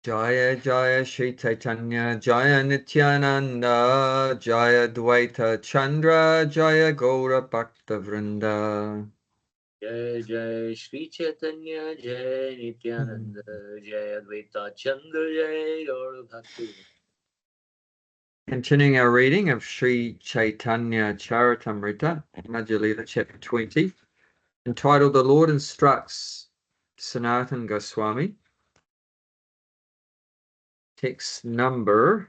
Jaya Jaya Shri Caitanya Jaya Nityananda Jaya Dvaita Chandra Jaya Gaura Bhakta Vrinda. Jai Jai Shri Chaitanya Jai Nityananda Jai Advaita Chandra Jai Gaura Bhakti. Continuing our reading of Sri Caitanya Charitamrita, Madhya-lila, chapter 20, entitled The Lord Instructs Sanatana Goswami. Text number,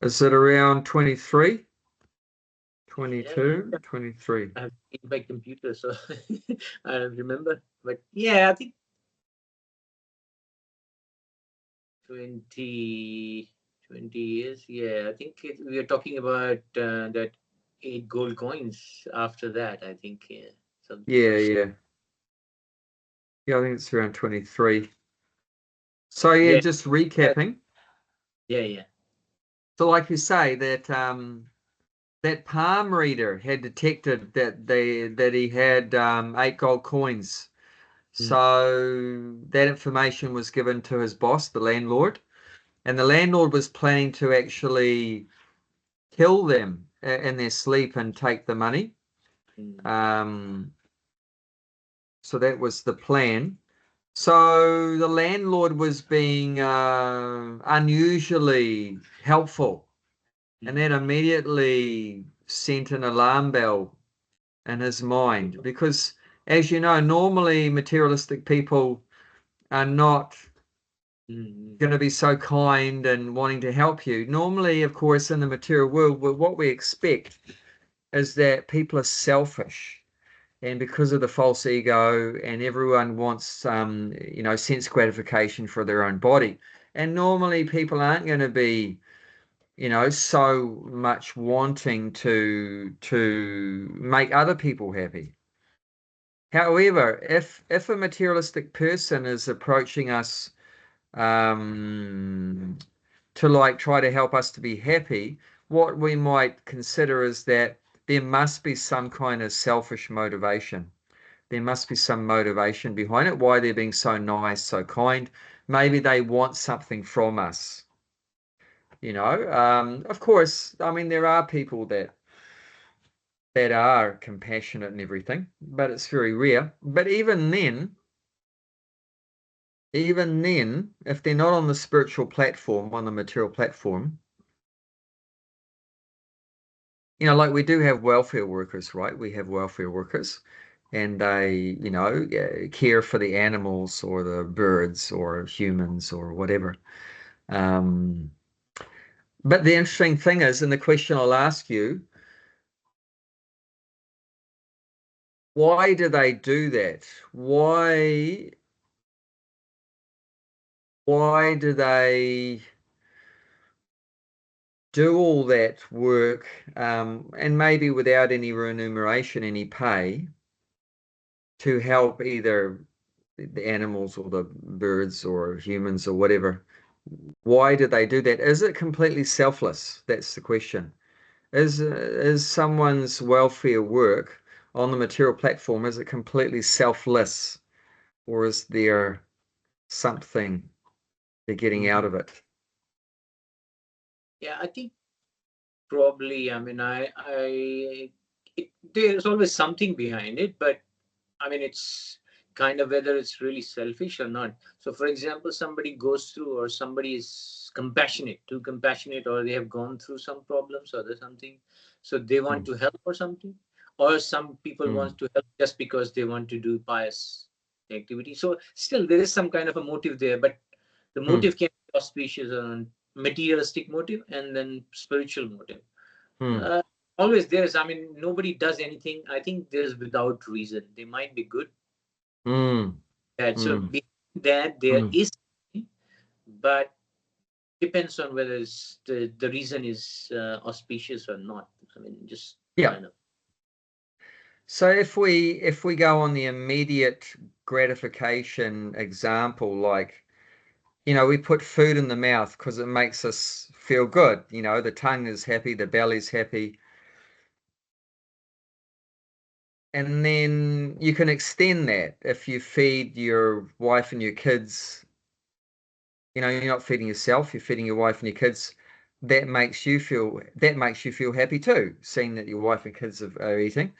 is it around 23? 22, 23. I have seen by computer, so I don't remember. But yeah, I think 20 years. Yeah, I think we are talking about that 8 gold coins after that. I think, yeah, something. Yeah, yeah. Yeah, I think it's around 23. So yeah, Yeah, just recapping. yeah, yeah. So like you say, that palm reader had detected that he had 8 gold coins. Mm, So that information was given to his boss, the landlord, and the landlord was planning to actually kill them in their sleep and take the money. mm, Um, so that was the plan. So the landlord was being unusually helpful, and mm, that immediately sent an alarm bell in his mind because, as you know, normally materialistic people are not mm, going to be so kind and wanting to help you. Normally, of course, in the material world, what we expect is that people are selfish. And because of the false ego, and everyone wants, sense gratification for their own body. And normally, people aren't going to be, so much wanting to make other people happy. However, if a materialistic person is approaching us um, to like try to help us to be happy, what we might consider is that there must be some kind of selfish motivation. There must be some motivation behind it, why they're being so nice, so kind. Maybe they want something from us, Of course, I mean, there are people that are compassionate and everything, but it's very rare. But even then, if they're not on the spiritual platform, on the material platform, like we do have welfare workers, right? We have welfare workers, and they, care for the animals or the birds or humans or whatever. Um, but the interesting thing is, and the question I'll ask you, why do they do that? Why do they do all that work, and maybe without any remuneration, any pay, to help either the animals or the birds or humans or whatever? Why do they do that? Is it completely selfless? That's the question. Is someone's welfare work on the material platform, is it completely selfless, or is there something they're getting mm. out of it? Yeah, I think probably. I mean, there's always something behind it, but I mean, it's kind of whether it's really selfish or not. So, for example, somebody goes through, or somebody is compassionate, too compassionate, or they have gone through some problems, or there's something, so they want Mm, to help or something. Or some people mm, want to help just because they want to do pious activity. So, still, there is some kind of a motive there, but the mm, motive can be auspicious on materialistic motive and then spiritual motive. mm, uh, Always there's, I mean, nobody does anything, I think, there's without reason. They might be good, mm, bad. So mm, behind that there mm. is something, but depends on whether the reason is auspicious or not. I mean, just Yeah. kind of. So if we go on the immediate gratification example, like, we put food in the mouth because it makes us feel good. The tongue is happy, the belly's happy. And then you can extend that if you feed your wife and your kids. You're not feeding yourself, you're feeding your wife and your kids. That makes you feel happy too, seeing that your wife and kids are eating.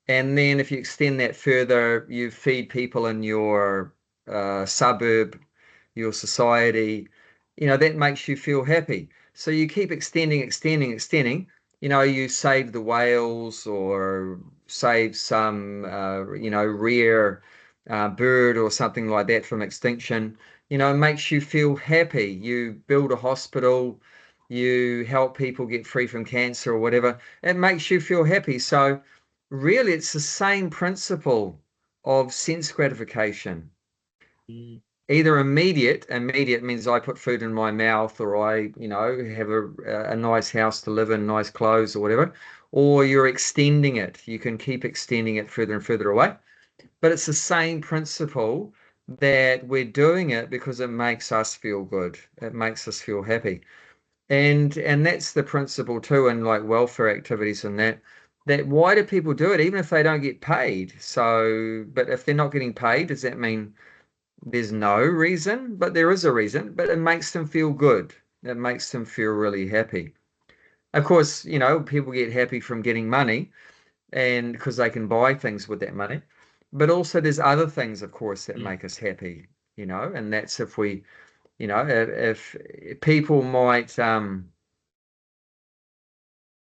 And then if you extend that further, you feed people in your suburb, your society, that makes you feel happy. So you keep extending, extending, extending. You save the whales or save some, rare bird or something like that from extinction. It makes you feel happy. You build a hospital, you help people get free from cancer or whatever. It makes you feel happy. So really, it's the same principle of sense gratification. Mm. Either immediate means I put food in my mouth or I, have a nice house to live in, nice clothes or whatever, or you're extending it. You can keep extending it further and further away. But it's the same principle that we're doing it because it makes us feel good. It makes us feel happy. And that's the principle too in like welfare activities and that why do people do it even if they don't get paid? So, but if they're not getting paid, does that mean there's no reason? But there is a reason, but it makes them feel good. It makes them feel really happy. Of course, people get happy from getting money and because they can buy things with that money. But also there's other things, of course, that Mm. make us happy, and that's if we, if people might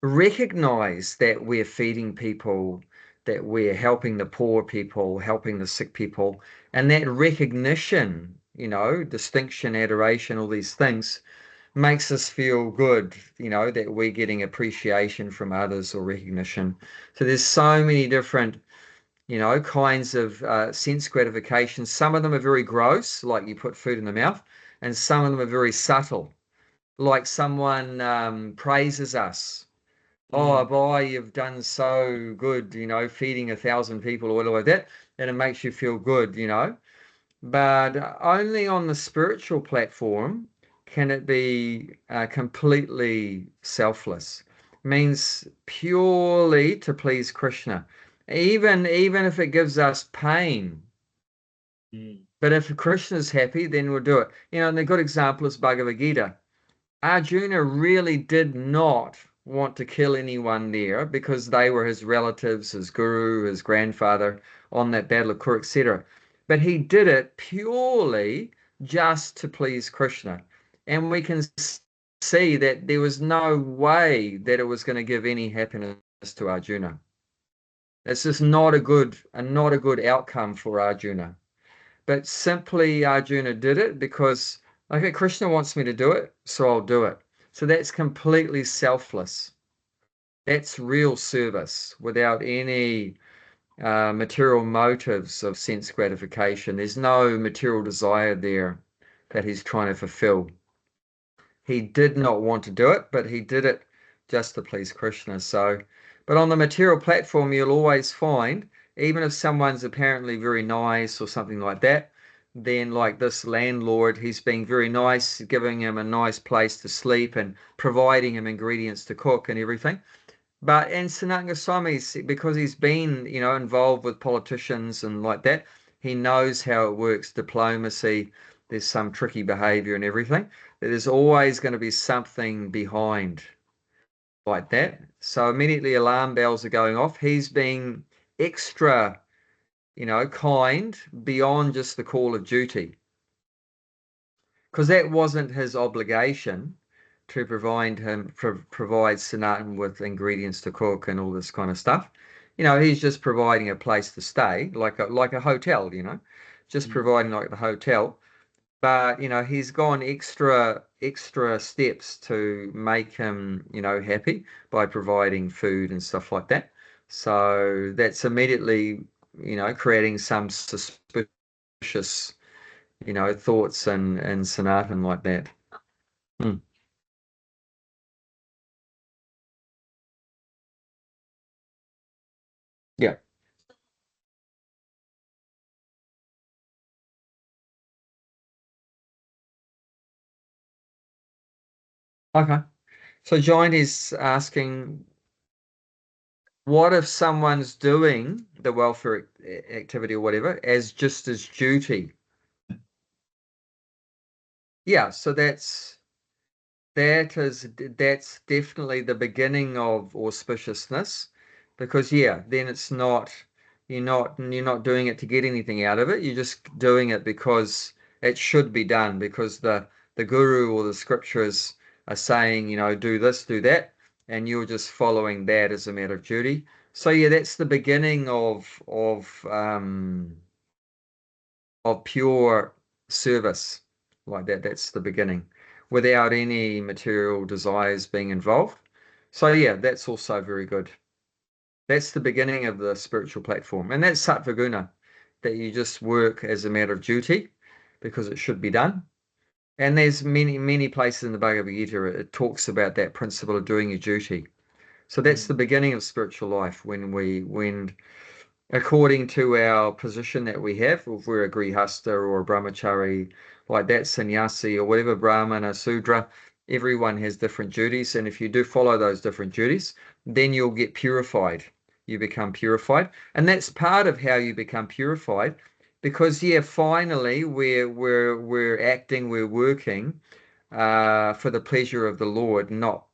recognize that we're feeding people, that we're helping the poor people, helping the sick people, and that recognition, distinction, adoration, all these things makes us feel good, that we're getting appreciation from others or recognition. So there's so many different, kinds of sense gratification. Some of them are very gross, like you put food in the mouth, and some of them are very subtle, like someone praises us. Oh, Mm. boy, you've done so good, feeding 1,000 people or whatever like that, and it makes you feel good, But only on the spiritual platform can it be completely selfless. Means purely to please Krishna. Even if it gives us pain. Mm. But if Krishna's happy, then we'll do it. And a good example is Bhagavad Gita. Arjuna really did not want to kill anyone there because they were his relatives, his guru, his grandfather on that battle of Kuru, etc. But he did it purely just to please Krishna. And we can see that there was no way that it was going to give any happiness to Arjuna. It's just not a good outcome for Arjuna. But simply Arjuna did it because, okay, Krishna wants me to do it, so I'll do it. So that's completely selfless. That's real service without any material motives of sense gratification. There's no material desire there that he's trying to fulfill. He did not want to do it, but he did it just to please Krishna. So, but on the material platform, you'll always find, even if someone's apparently very nice or something like that, then like this landlord, he's being very nice, giving him a nice place to sleep and providing him ingredients to cook and everything. But and Sanat Goswami's because he's been, involved with politicians and like that, he knows how it works, diplomacy. There's some tricky behavior and everything. There's always going to be something behind like that. So immediately alarm bells are going off. He's being extra, kind beyond just the call of duty because that wasn't his obligation to provide Sanatan with ingredients to cook and all this kind of stuff. He's just providing a place to stay, like a hotel, just Mm. providing like the hotel. But he's gone extra steps to make him, happy by providing food and stuff like that. So that's immediately, creating some suspicious, thoughts and Sanatan like that. Hmm. Yeah. Okay. So Giant is asking, what if someone's doing the welfare activity or whatever as just as duty? Yeah, so that's definitely the beginning of auspiciousness, because yeah, then it's not you're not doing it to get anything out of it. You're just doing it because it should be done, because the guru or the scriptures are saying, do this, do that, and you're just following that as a matter of duty. So yeah, that's the beginning of pure service like that. That's the beginning, without any material desires being involved. So yeah, that's also very good. That's the beginning of the spiritual platform. And that's sattva guna, that you just work as a matter of duty because it should be done. And there's many, many places in the Bhagavad Gita it talks about that principle of doing your duty. So that's the Mm. beginning of spiritual life, when according to our position that we have, if we're a grihasta or a brahmachari, like that, sannyasi or whatever, brahmana, sudra, everyone has different duties. And if you do follow those different duties, then you'll get purified. You become purified. And that's part of how you become purified. Because yeah, finally we're acting, we're working for the pleasure of the Lord, not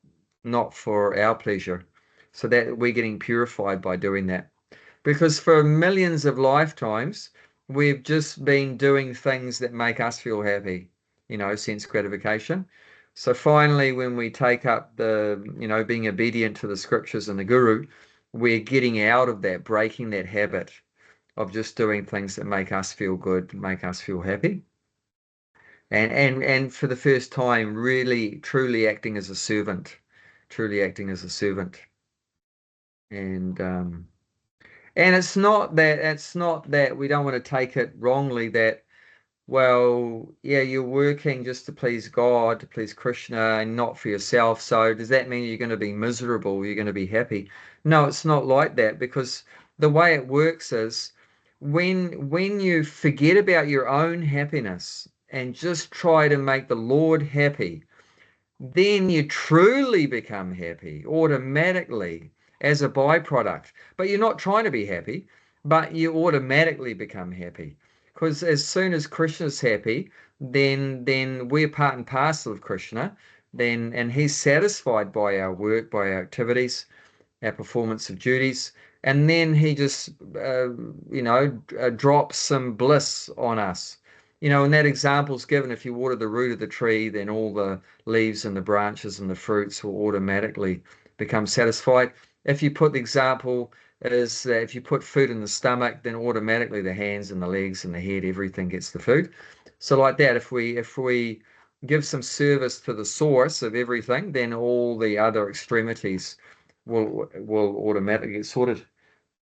for our pleasure. So that we're getting purified by doing that. Because for millions of lifetimes, we've just been doing things that make us feel happy, sense gratification. So finally, when we take up being obedient to the scriptures and the guru, we're getting out of that, breaking that habit of just doing things that make us feel good, make us feel happy. And for the first time, really, truly acting as a servant, truly acting as a servant. And And it's not that we don't want to take it wrongly that, well, yeah, you're working just to please God, to please Krishna, and not for yourself. So does that mean you're going to be miserable? You're going to be happy? No, it's not like that, because the way it works is when you forget about your own happiness and just try to make the Lord happy, then you truly become happy automatically as a byproduct. But you're not trying to be happy, but you automatically become happy. Because as soon as Krishna's happy, then we're part and parcel of Krishna. Then and he's satisfied by our work, by our activities, our performance of duties, and then he just drops some bliss on us. And that example's given, if you water the root of the tree, then all the leaves and the branches and the fruits will automatically become satisfied. If you put the example is that if you put food in the stomach, then automatically the hands and the legs and the head, everything gets the food. So like that, if we give some service to the source of everything, then all the other extremities will automatically get sorted.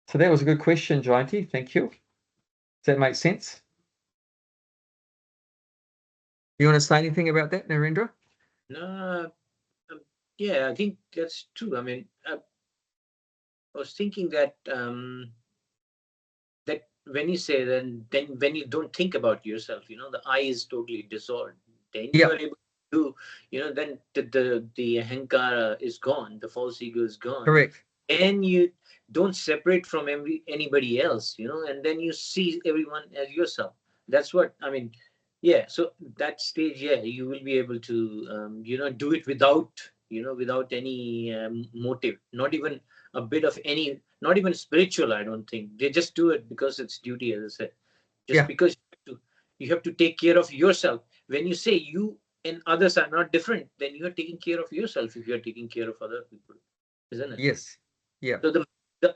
So that was a good question, Jayanti. Thank you. Does that make sense? You want to say anything about that, Narendra? No, um, yeah, I think that's true. I mean, I was thinking that that when you say then when you don't think about yourself, the I is totally dissolved. Then you Yeah, are able to do, then the ahankara is gone, the false ego is gone, correct. and you don't separate from anybody else, and then you see everyone as yourself. That's what I mean. Yeah, so that stage, yeah, you will be able to do it without any motive, not even a bit of any, not even spiritual. I don't think they just do it because it's duty, as I said, just Yeah. because you have to take care of yourself. When you say you and others are not different, then you are taking care of yourself if you are taking care of other people, isn't it? Yes. Yeah. So the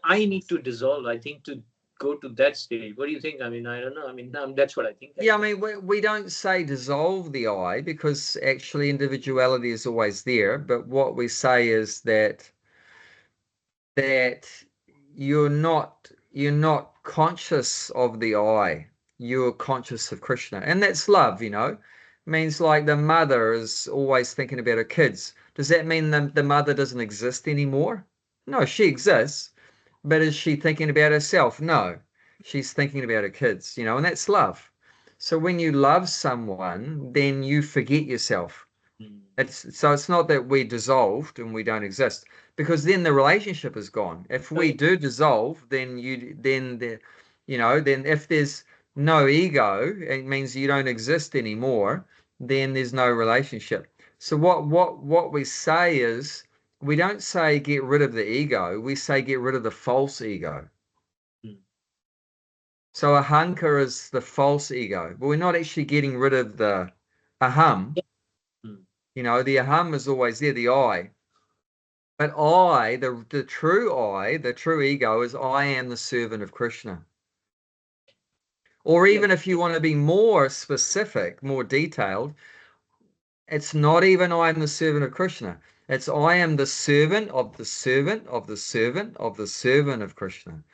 I need to dissolve, I think, to go to that stage. What do you think? I mean, I don't know. I mean, that's what I think Yeah, I anyway. mean, we don't say dissolve the I, because actually individuality is always there. But what we say is that you're not conscious of the I. You're conscious of Krishna. And that's love. Means like the mother is always thinking about her kids. Does that mean the mother doesn't exist anymore? No, she exists. But is she thinking about herself? No, she's thinking about her kids, and that's love. So when you love someone, then you forget yourself. Hmm. It's not that we're dissolved and we don't exist, because then the relationship is gone. If we do dissolve, then then if there's no ego, it means you don't exist anymore, then there's no relationship. So what we say is, we don't say get rid of the ego, we say get rid of the false ego. Mm. So ahanka is the false ego, but we're not actually getting rid of the aham. Mm. The aham is always there, the I. But I, the true I, the true ego is I am the servant of Krishna. Or Yeah. even if you want to be more specific, more detailed, it's not even I am the servant of Krishna. It's I am the servant of the servant of the servant of the servant of Krishna.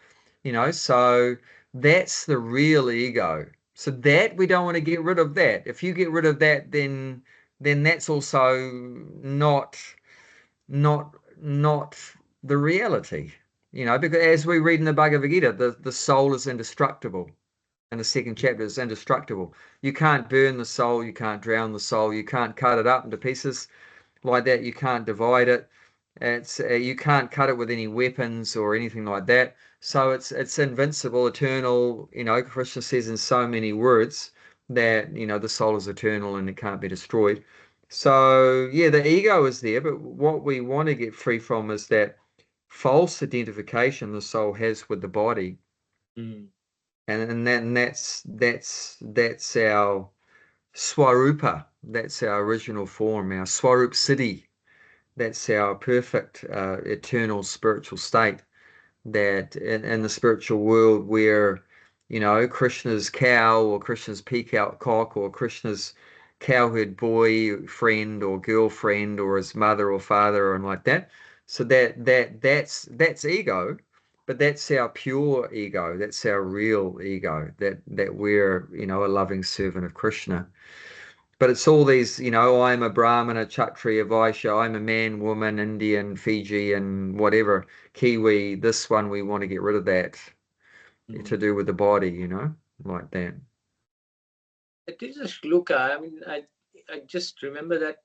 So that's the real ego. So that we don't want to get rid of that. If you get rid of that, then that's also not the reality. Because as we read in the Bhagavad Gita, the soul is indestructible. In the second chapter, it's indestructible. You can't burn the soul, you can't drown the soul, you can't cut it up into pieces like that, you can't divide it. It's you can't cut it with any weapons or anything like that. So it's invincible, eternal. Krishna says in so many words that the soul is eternal and it can't be destroyed. So yeah, the ego is there, but what we want to get free from is that false identification the soul has with the body, Mm. and that's our swarupa, that's our original form, our swarup siddhi. That's our perfect eternal spiritual state, that in the spiritual world where Krishna's cow or Krishna's peacock or Krishna's cowherd boy friend or girlfriend or his mother or father and like that. So that's ego, but that's our pure ego, that's our real ego, that we're a loving servant of Krishna. But it's all these, I'm a Brahmana, Kshatriya, Vaishya, I'm a man, woman, Indian, Fijian, whatever, Kiwi. This one, we want to get rid of that to Mm. do with the body, like that. It is a shloka. I mean, I just remember that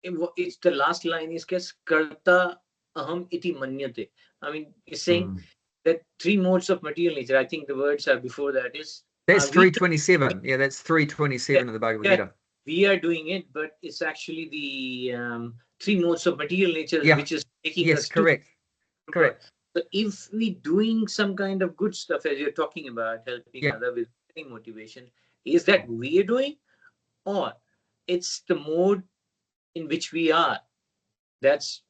it's the last line is kes karta aham iti manyate. I mean, it's saying Mm. that three modes of material nature. I think the words are before that is That's we 327. Yeah, that's yeah, 327 of the Bhagavad yeah, Gita. we are doing it, but it's actually the three modes of material nature Yeah, which is making yes, us to correct, God. correct. So if we doing some kind of good stuff as you're talking about, helping Yeah. other with motivation, is that we are doing, or it's the mode in which we are? That's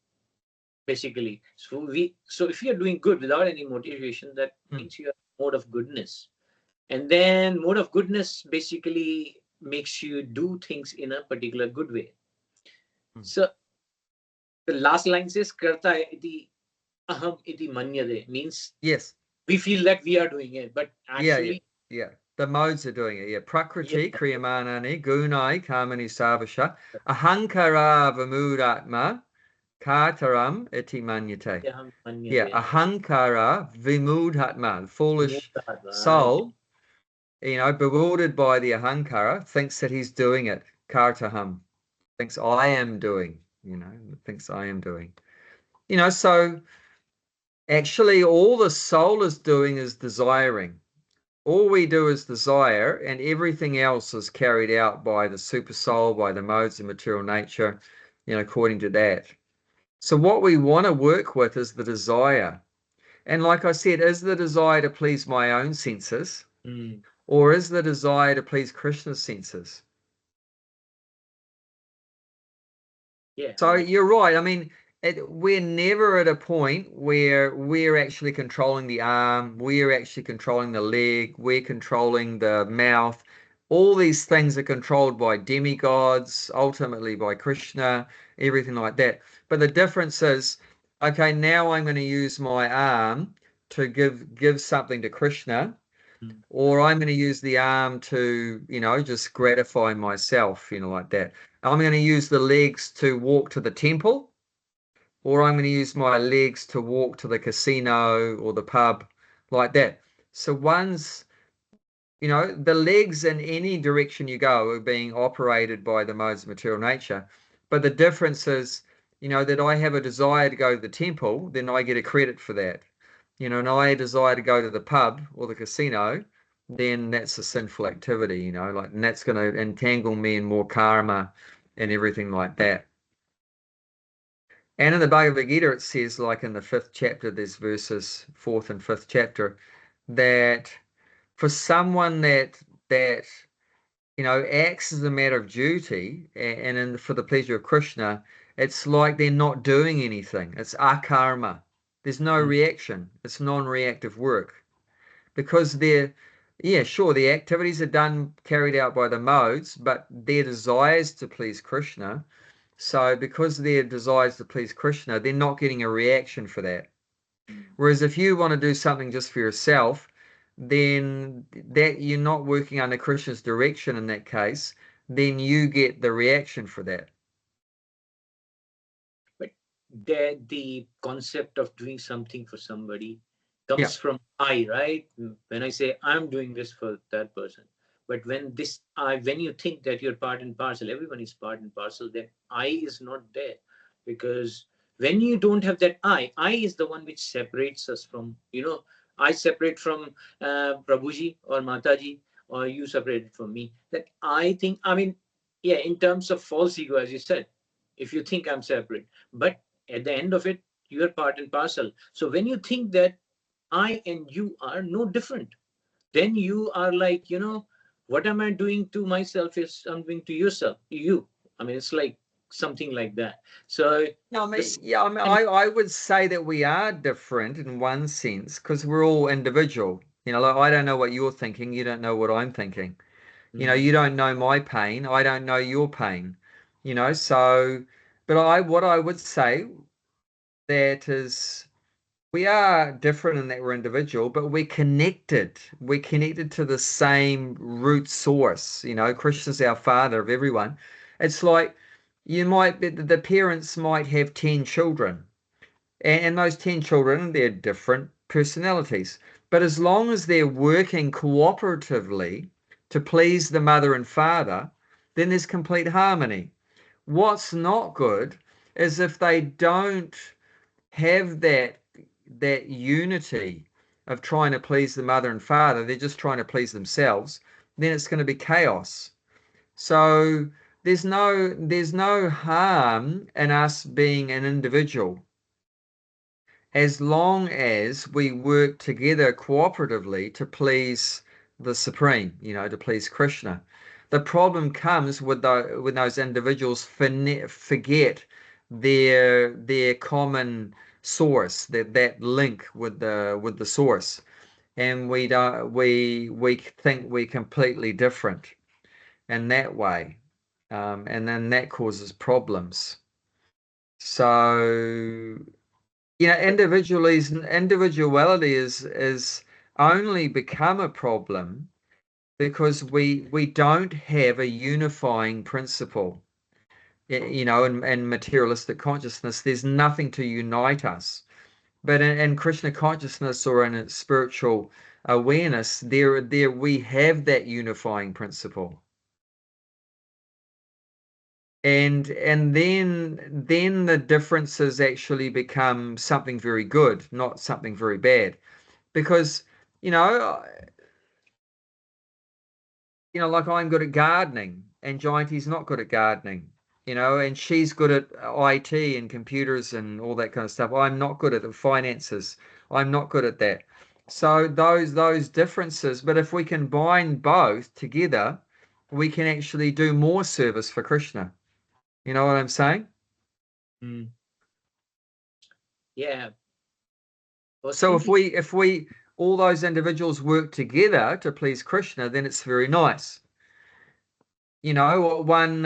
basically, so if you're doing good without any motivation, that Mm. means you're mode of goodness. And then mode of goodness basically makes you do things in a particular good way. Mm. So the last line says karta iti aham iti manyade, means Yes. we feel that we are doing it, but Yeah, yeah, actually, yeah. The modes are doing it. Yeah. yeah, Prakriti, Kriyamanani, Gunai, Kamani, Savasha, Ahankara, Vamudatma, Kartaram, Iti Manyate. aham Yeah, manyade, ahankara vimudhatma, foolish right? soul, bewildered by the ahankara, thinks that he's doing it. Kartaham, thinks I am doing, thinks I am doing. So actually all the soul is doing is desiring. All we do is desire, and everything else is carried out by the super soul, by the modes of material nature, according to that. So what we want to work with is the desire. And like I said, is the desire to please my own senses, Mm. or is the desire to please Krishna's senses? Yeah, I So mean, you're right. I mean, we're never at a point where we're actually controlling the arm, we're actually controlling the leg, we're controlling the mouth. All these things are controlled by demigods, ultimately by Krishna, everything like that. But the difference is, okay, now I'm going to use my arm to give something to Krishna, mm. or I'm going to use the arm to, just gratify myself, like that. I'm going to use the legs to walk to the temple, or I'm going to use my legs to walk to the casino or the pub, like that. So the legs in any direction you go are being operated by the modes of material nature. But the difference is that I have a desire to go to the temple, then I get a credit for that. And I desire to go to the pub or the casino, then that's a sinful activity, and that's going to entangle me in more karma and everything like that. And in the Bhagavad Gita, it says, like in the 5th chapter, there's verses 4th and 5th chapter, that for someone that acts as a matter of duty for the pleasure of Krishna, it's like they're not doing anything. It's akarma. There's no Mm. reaction. It's non-reactive work because sure, the activities are carried out by the modes, but their desires to please Krishna. So because their desires to please Krishna, they're not getting a reaction for that. Whereas if you want to do something just for yourself, then that you're not working under Krishna's direction in that case, then you get the reaction for that. But the concept of doing something for somebody Yeah. comes from I, right? When I say I'm doing this for that person, but when you think that you're part and parcel, everyone is part and parcel, then I is not there. Because when you don't have that I is the one which separates us from, I separate from Prabhuji or Mataji, or you separate from me. That I think, I mean, yeah, in terms of false ego, as you said, if you think I'm separate, but at the end of it, you are part and parcel. So when you think that I and you are no different, then you are like, what am I doing to myself is I'm doing to yourself, you. I mean, it's like something like that. So No, I mean, this, yeah, I mean, and I would say that we are different in one sense because we're all individual. Like I don't know what you're thinking, you don't know what I'm thinking. You don't know my pain, I don't know your pain. So, but what I would say that is we are different in that we're individual, but we're connected. We're connected to the same root source. Krishna's our father of everyone. It's like the parents might have 10 children, and those 10 children, they're different personalities. But as long as they're working cooperatively to please the mother and father, then there's complete harmony. What's not good is if they don't have that unity of trying to please the mother and father, they're just trying to please themselves, then it's going to be chaos. So there's no harm in us being an individual as long as we work together cooperatively to please the Supreme, to please Krishna. The problem comes when those individuals forget their common source, that link with the source, and we think we're completely different in that way, and then that causes problems. So individuality is only become a problem because we don't have a unifying principle. In materialistic consciousness, there's nothing to unite us. But in Krishna consciousness or in its spiritual awareness, there we have that unifying principle. And then the differences actually become something very good, not something very bad. Because you know like I'm good at gardening and Gianty's not good at gardening, and she's good at IT and computers and all that kind of stuff. I'm not good at the finances. I'm not good at that. So those differences, but if we can bind both together, we can actually do more service for Krishna. You know what I'm saying? mm, yeah, I was So if thinking. we if we all those individuals work together to please Krishna, then it's very nice. One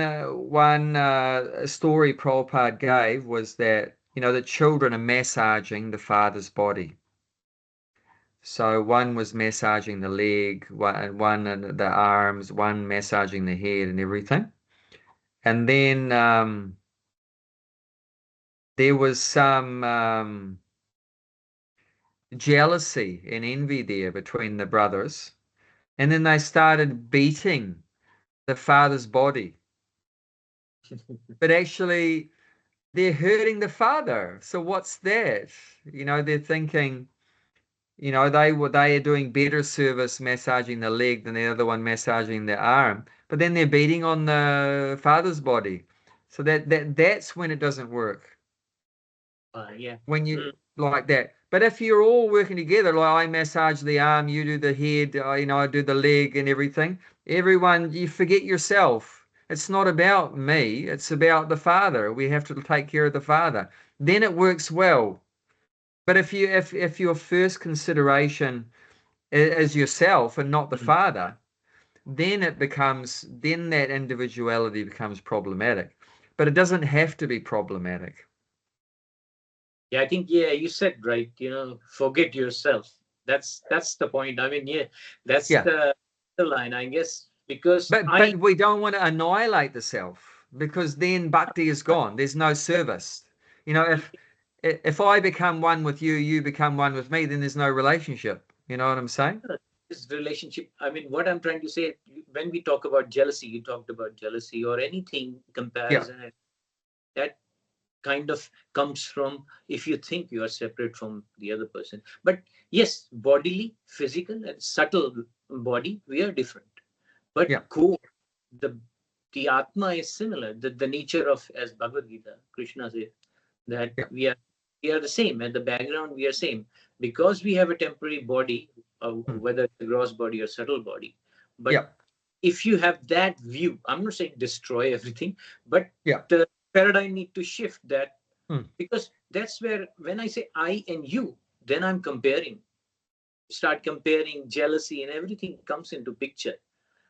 story Prabhupada gave was that the children are massaging the father's body. So one was massaging the leg, one and the arms, one massaging the head and everything. And then there was some jealousy and envy there between the brothers. And then they started beating the father's body. But actually, they're hurting the father. So what's that? They're thinking, they are doing better service massaging the leg than the other one massaging the arm, but then they're beating on the father's body. So that's when it doesn't work. Yeah. When you like that. But if you're all working together, like I massage the arm, you do the head, I do the leg and everything, everyone, you forget yourself. It's not about me, it's about the father. We have to take care of the father. Then it works well. But if your first consideration is yourself and not the Mm. father, then that individuality becomes problematic. But it doesn't have to be problematic. Yeah, I think, yeah, you said right, forget yourself. That's the point. I mean, yeah, that's Yeah. the line, I guess, because But we don't want to annihilate the self because then bhakti is gone. There's no service. If I become one with you, you become one with me, then there's no relationship. You know what I'm saying? this relationship, I mean, what I'm trying to say, when we talk about jealousy, you talked about jealousy or anything, Yeah. comparison, that kind of comes from if you think you are separate from the other person. But yes, bodily, physical, and subtle body, we are different. But Yeah. core, the the atma is similar. The nature of, as Bhagavad Gita, Krishna says that Yeah. we are the same. At the background, we are same because we have a temporary body, Mm. whether it's a gross body or subtle body. But Yeah. if you have that view, I'm not saying destroy everything, but Yeah. the paradigm need to shift that, Mm. because that's where when I say I and you, then I'm comparing, start comparing, jealousy and everything comes into picture.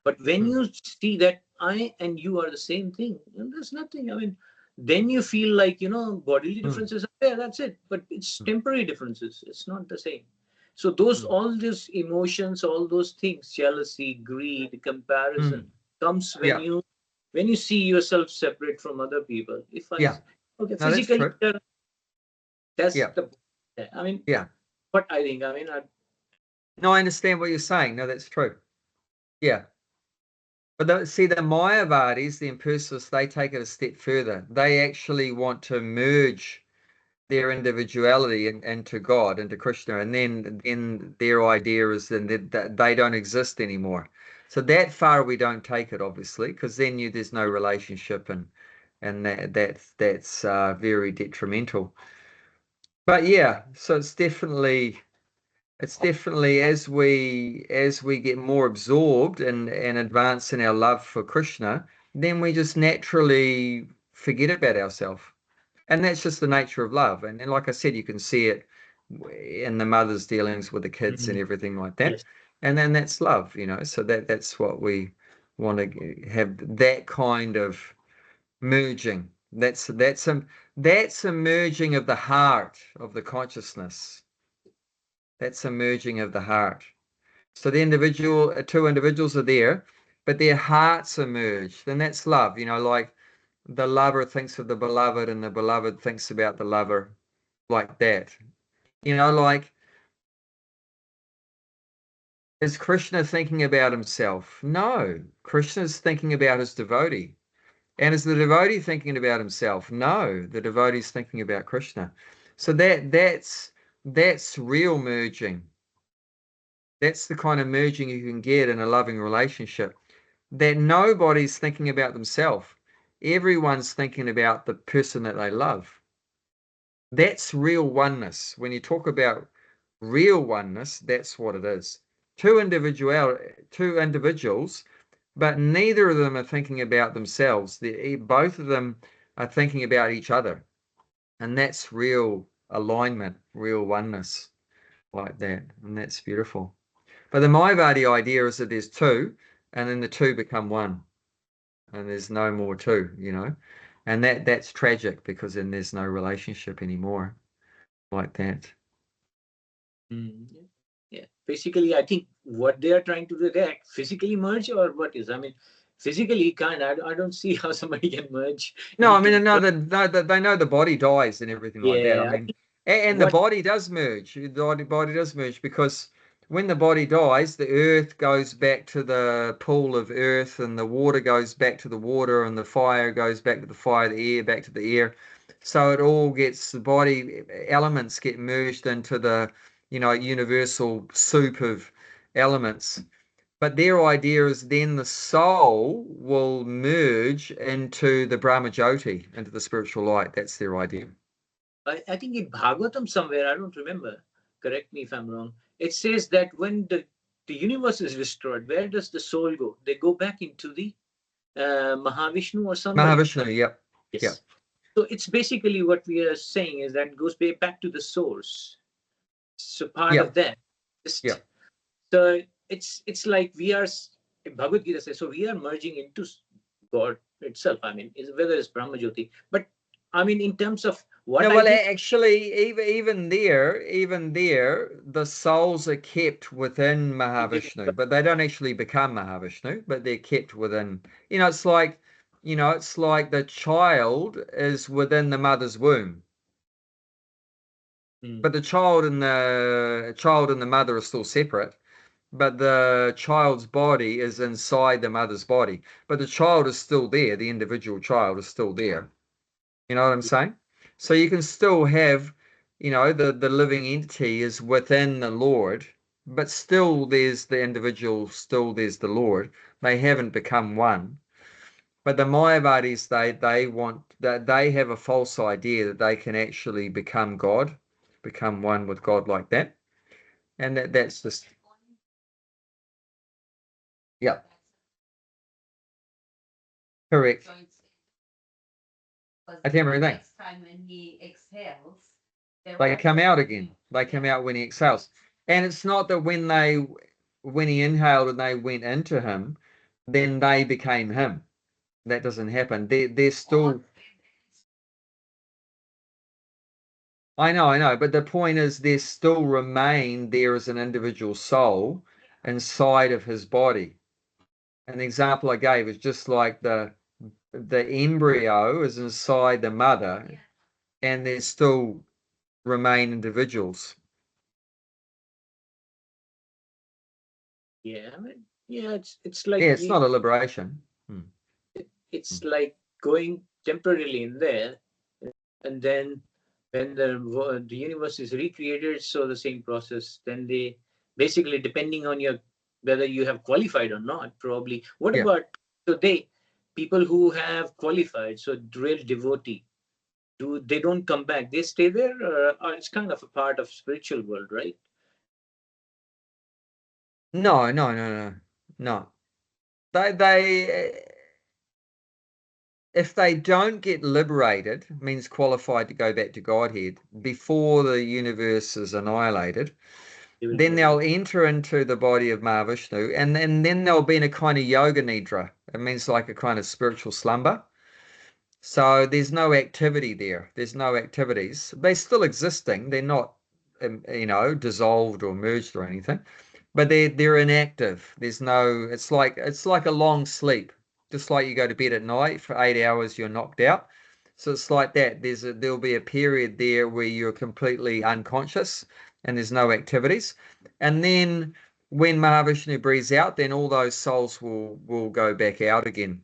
But when Mm. you see that I and you are the same thing, and there's nothing, I mean, then you feel like, bodily Mm. differences are there, that's it. But it's Mm. temporary differences, it's not the same. So those, Mm. all these emotions, all those things, jealousy, greed, comparison, Mm. comes when Yeah. you see yourself separate from other people. If I, Yeah. okay, No, that's physically, true. that's Yeah. the, I mean, Yeah. what I think, I mean, No, I understand what you're saying. No, that's true. Yeah. But see, the Mayavadis, the impersonalists, they take it a step further. They actually want to merge their individuality into God, into Krishna, and then their idea is then that they don't exist anymore. So that far we don't take it, obviously, because then there's no relationship, and that's very detrimental. But yeah, so it's definitely as we get more absorbed and advance in our love for Krishna, then we just naturally forget about ourselves. And that's just the nature of love. And like I said, you can see it in the mother's dealings with the kids and Mhm. everything like that. Yes. And then that's love. So that's what we want to have, that kind of merging. That's a merging of the heart of the consciousness. That's a merging of the heart. So two individuals are there, but their hearts are merged. And that's love. Like the lover thinks of the beloved and the beloved thinks about the lover, like that. Like, is Krishna thinking about himself? No, Krishna's thinking about his devotee. And is the devotee thinking about himself? No, the devotee's thinking about Krishna. So that's real merging. That's the kind of merging you can get in a loving relationship. That nobody's thinking about themselves. Everyone's thinking about the person that they love. That's real oneness. When you talk about real oneness, that's what it is. Two individuals, but neither of them are thinking about themselves. Both of them are thinking about each other. And that's real alignment, real oneness like that. And that's beautiful. But the Mayavadi idea is that there's two, and then the two become one, and there's no more two. And that's tragic because then there's no relationship anymore like that. Mm, yeah. Yeah. Basically, I think what they are trying to do, they physically merge or what is? I mean, physically can't. I don't see how somebody can merge No, I into. mean, no, they know the body dies and everything like that. I Yeah, I mean, think and the what. body does merge. The body does merge because when the body dies, the earth goes back to the pool of earth, and the water goes back to the water, and the fire goes back to the fire, the air back to the air. So it all gets, the body elements get merged into the, universal soup of elements. But their idea is then the soul will merge into the Brahma Jyoti, into the spiritual light. That's their idea. I think in Bhagavatam somewhere, I don't remember, correct me if I'm wrong, it says that when the universe is destroyed, where does the soul go? They go back into the Mahavishnu or somebody. Mahavishnu, yep. Yep. Yes. So it's basically what we are saying is that it goes back to the source. So part of Yep. that. Just, Yep. so it's like we are, Bhagavad Gita says, so we are merging into God itself. I mean, whether it's Brahma Jyoti, but I mean, in terms of what No, I well, did, actually, even there, the souls are kept within Mahavishnu, but they don't actually become Mahavishnu, but they're kept within. It's like, it's like the child is within the mother's womb, but the child and the mother are still separate. But the child's body is inside the mother's body, but the child is still there. The individual child is still there. You know what I'm saying? So you can still have, the living entity is within the Lord, but still there's the individual, still there's the Lord. They haven't become one. But the Mayavadis, they want that, they have a false idea that they can actually become God, become one with God like that. And that's just, yeah, correct. I tell everything. Next time when he exhales, They come out again. They come out when he exhales. And it's not that when he inhaled and they went into him, then they became him. That doesn't happen. They're still, I know, but the point is they still remain there as an individual soul inside of his body. An example I gave is just like the embryo is inside the mother, and they still remain individuals. yeah, I mean, yeah, it's like Yeah, it's not a liberation. it's like going temporarily in there, and then when the universe is recreated, so the same process. Then they basically, depending on your whether you have qualified or not, probably. What Yeah. about so they people who have qualified, so real devotee, do they don't come back? They stay there, or it's kind of a part of spiritual world, right? No. They if they don't get liberated, means qualified to go back to Godhead before the universe is annihilated, They will then go they'll back. enter into the body of Mahavishnu, and then they'll be in a kind of yoga nidra. It means like a kind of spiritual slumber. So there's no activity there. There's no activities. They're still existing. They're not, dissolved or merged or anything, but they're inactive. There's no. It's like a long sleep. Just like you go to bed at night for 8 hours, you're knocked out. So it's like that. There'll be a period there where you're completely unconscious and there's no activities, and then when Mahavishnu breathes out, then all those souls will go back out again.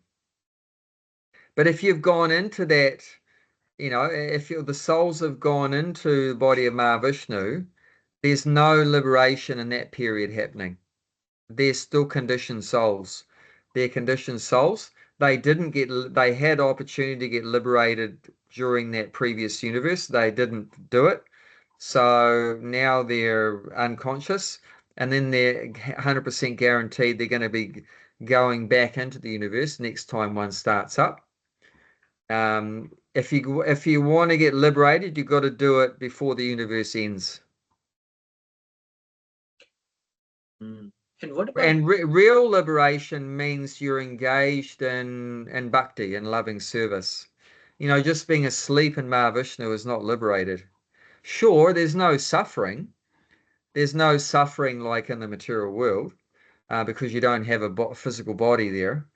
But if you've gone into that, if the souls have gone into the body of Mahavishnu, there's no liberation in that period happening. They're still conditioned souls. They're conditioned souls. They had opportunity to get liberated during that previous universe. They didn't do it. So now they're unconscious, and then they're 100% guaranteed they're going to be going back into the universe next time one starts up. If you want to get liberated, you've got to do it before the universe ends. Mm. And what about And real liberation means you're engaged in bhakti and loving service. Just being asleep in Mahavishnu is not liberated. Sure, there's no suffering. There's no suffering like in the material world, because you don't have a physical body there.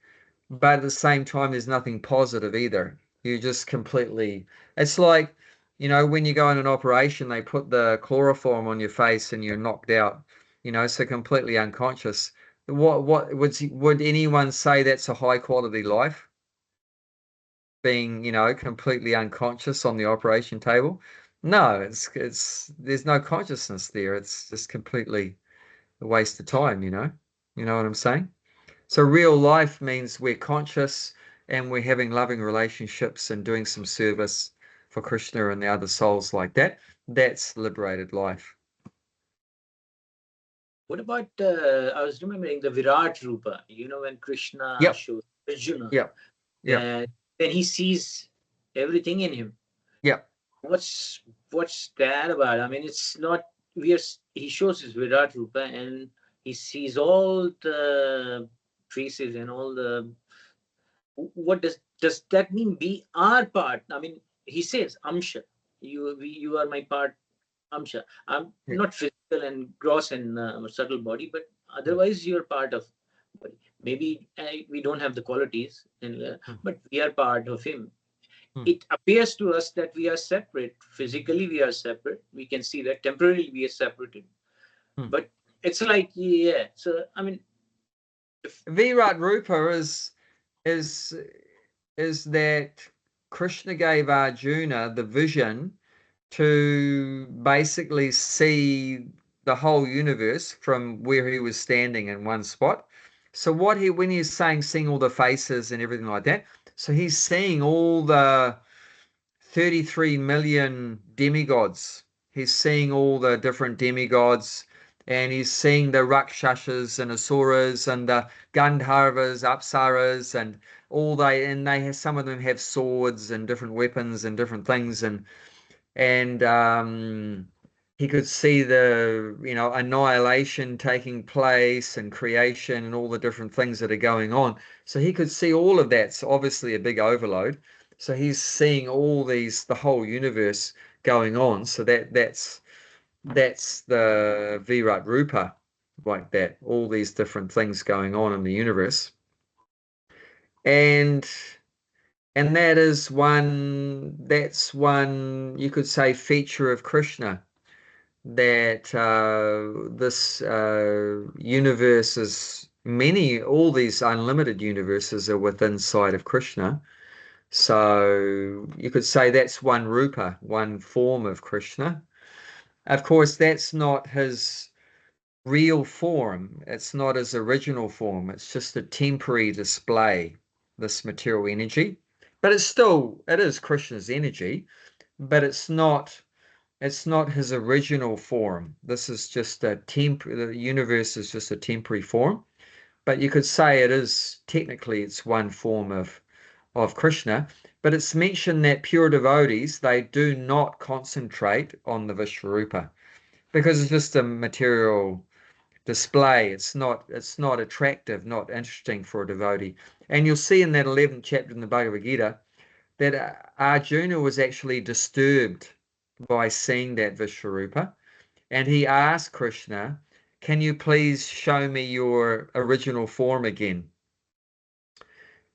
But at the same time, there's nothing positive either. You just completely, it's like, when you go in an operation, they put the chloroform on your face and you're knocked out. so completely unconscious. What would anyone say that's a high quality life? Being, completely unconscious on the operation table? No, it's there's no consciousness there. It's just completely a waste of time, You know what I'm saying? So real life means we're conscious and we're having loving relationships and doing some service for Krishna and the other souls like that. That's liberated life. What about, I was remembering the Virat Rupa, when Krishna Yep, shows Arjuna, yep, yep, then he sees everything in him. yep. What's that about? I mean, it's not, he shows his Virat Rupa and he sees all the traces and all the, what does that mean? We are part. I mean, he says, Amsha, you are my part, Amsha. I'm Yeah. not physical and gross and subtle body, but otherwise you're part of body. Maybe we don't have the qualities, but we are part of him. It appears to us that we are separate. Physically, we are separate. We can see that temporarily we are separated. But it's like, yeah. So, I mean, Virat Rupa is is that Krishna gave Arjuna the vision to basically see the whole universe from where he was standing in one spot. So when he's saying seeing all the faces and everything like that, so he's seeing all the 33 million demigods. He's seeing all the different demigods, and he's seeing the Rakshasas and Asuras and the Gandharvas, Apsaras, and they have, some of them have swords and different weapons and different things, and he could see the annihilation taking place and creation and all the different things that are going on. So he could see all of that. So obviously a big overload. So he's seeing all the whole universe going on. So that's the Virat Rupa, like that, all these different things going on in the universe. And that's one you could say feature of Krishna, that this universe is all these unlimited universes are within sight of Krishna. So you could say that's one rupa, one form of Krishna. Of course, that's not his real form. It's not his original form. It's just a temporary display, this material energy. But it is Krishna's energy, but it's not his original form. This is just the universe is just a temporary form. But you could say it's one form of Krishna. But it's mentioned that pure devotees, they do not concentrate on the Vishvarupa because it's just a material display. It's not attractive, not interesting for a devotee. And you'll see in that 11th chapter in the Bhagavad Gita that Arjuna was actually disturbed by seeing that Vishvarupa, and he asked Krishna, "Can you please show me your original form again?"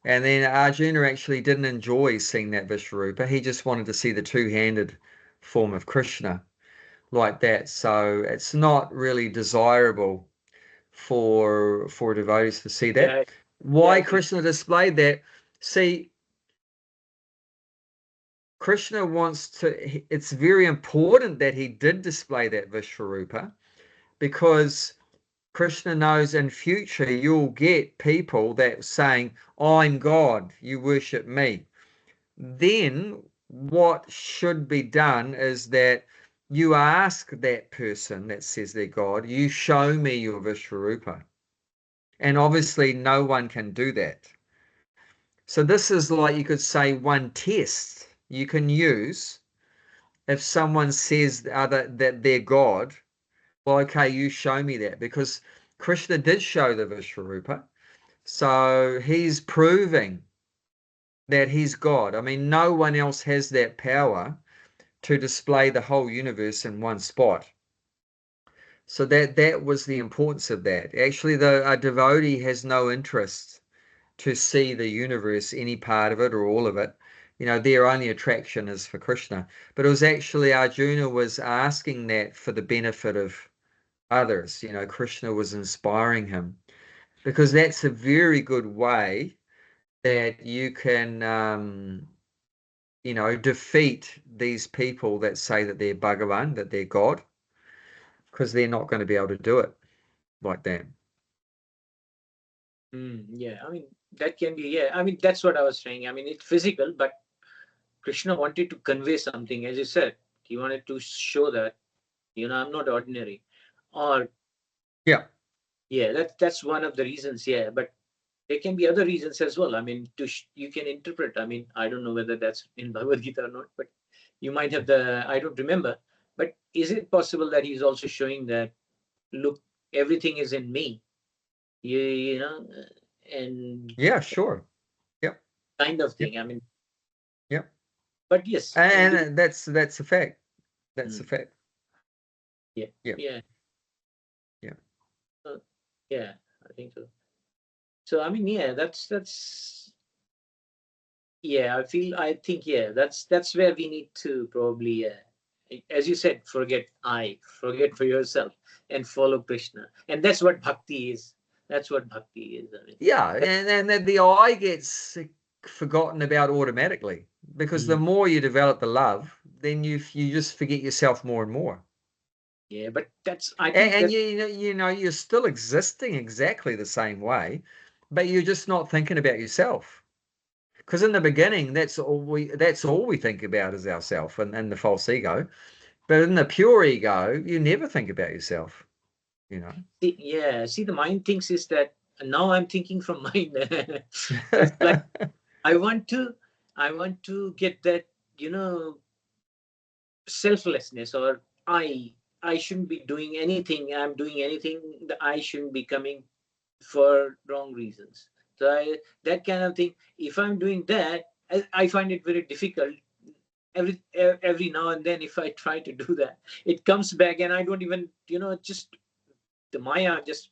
And then Arjuna actually didn't enjoy seeing that Vishvarupa. He just wanted to see the two-handed form of Krishna like that. So it's not really desirable for devotees to see that. yeah, Why yeah, Krishna displayed that? See, Krishna it's very important that he did display that Vishvarupa, because Krishna knows in future you'll get people that saying, I'm God, you worship me. Then what should be done is that you ask that person that says they're God, you show me your Vishvarupa. And obviously no one can do that. So this is like, you could say, one test you can use. If someone says that they're God, well, okay, you show me that, because Krishna did show the Vishvarupa. So he's proving that he's God. I mean, no one else has that power to display the whole universe in one spot. So that was the importance of that. Actually, a devotee has no interest to see the universe, any part of it or all of it. Their only attraction is for Krishna. But it was actually Arjuna was asking that for the benefit others. Krishna was inspiring him, because that's a very good way that you can, defeat these people that say that they're Bhagavan, that they're God, because they're not going to be able to do it like that. Yeah, I mean, that can be, yeah. I mean, that's what I was saying. I mean, it's physical, but Krishna wanted to convey something, as you said. He wanted to show that, I'm not ordinary. Or, Yeah. that's one of the reasons, yeah. But there can be other reasons as well. I mean, you can interpret. I mean, I don't know whether that's in Bhagavad Gita or not, but you might have I don't remember. But is it possible that he's also showing that, look, everything is in me, and Yeah, sure. Yep. kind of Yep. thing. I mean, Yep. but yes, And that's a fact. That's a fact. Yeah. Yeah. Yeah. Yeah. Yeah, I think so. So I mean, yeah, that's yeah. I think, yeah, that's where we need to probably, as you said, forget for yourself and follow Krishna, and that's what bhakti is. That's what bhakti is. I mean, Yeah, and then the I gets forgotten about automatically, because the more you develop the love, then you just forget yourself more and more. yeah, but I think And you're still existing exactly the same way, but you're just not thinking about yourself. Because in the beginning, that's all we think about is ourself and the false ego. But in the pure ego, you never think about yourself. see, the mind thinks is that now I'm thinking from mind. It's like I want to get that, selflessness, or I shouldn't be doing anything. I'm doing anything that I shouldn't be coming for wrong reasons. So that kind of thing. If I'm doing that, I find it very difficult. Every now and then, if I try to do that, it comes back, and I don't even, just the Maya. Just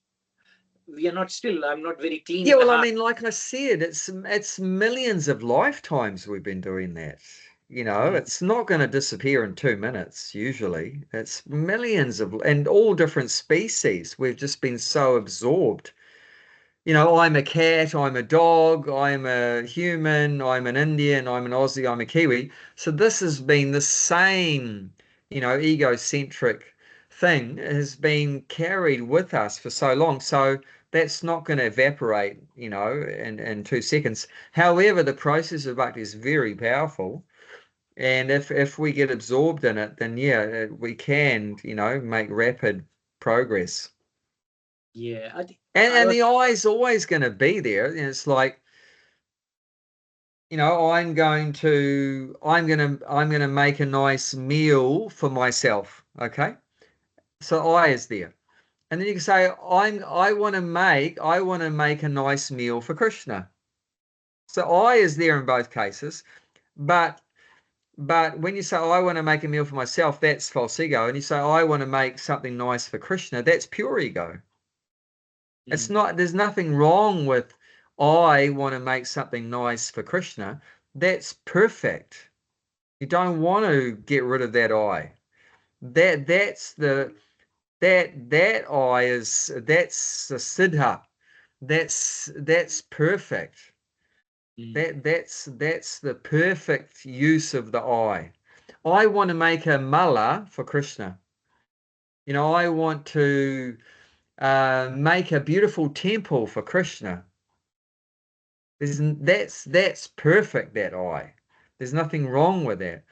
we are not still. I'm not very clean Yeah, in the well, I heart. mean, like I said, it's millions of lifetimes we've been doing that. It's not going to disappear in 2 minutes, usually. It's millions and all different species. We've just been so absorbed. I'm a cat, I'm a dog, I'm a human, I'm an Indian, I'm an Aussie, I'm a Kiwi. So this has been the same, egocentric thing has been carried with us for so long. So that's not going to evaporate, in 2 seconds. However, the process of bhakti is very powerful. And if we get absorbed in it, then yeah, we can, make rapid progress. Yeah, I think And the eye's always going to be there. And it's like, I'm going to make a nice meal for myself. Okay. So I is there. And then you can say, I want to make a nice meal for Krishna. So I is there in both cases. But when you say, I want to make a meal for myself, that's false ego. And you say, I want to make something nice for Krishna, that's pure ego. It's not, there's nothing wrong with, I want to make something nice for Krishna. That's perfect. You don't want to get rid of that I. That's the that I that's the siddha. That's perfect. That's the perfect use of the I. I want to make a mala for Krishna. I want to make a beautiful temple for Krishna. That's perfect, that I. There's nothing wrong with that.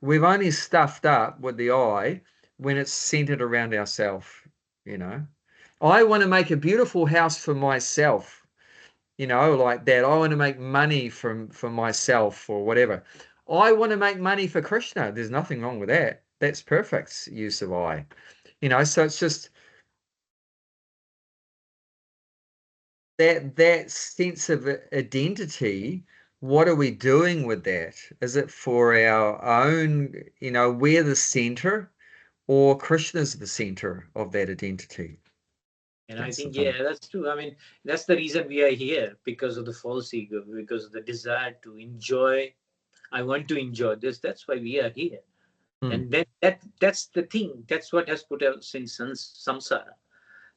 We've only stuffed up with the I when it's centered around ourselves, I want to make a beautiful house for myself, like that. I want to make money for myself or whatever. I want to make money for Krishna. There's nothing wrong with that. That's perfect use of I. So it's just that sense of identity. What are we doing with that? Is it for our own, we're the center, or Krishna's the center of that identity? And I That's the think, thing. yeah, that's true. I mean, that's the reason we are here, because of the false ego, because of the desire to enjoy. I want to enjoy this. That's why we are here. And then that's the thing. That's what has put us in samsara.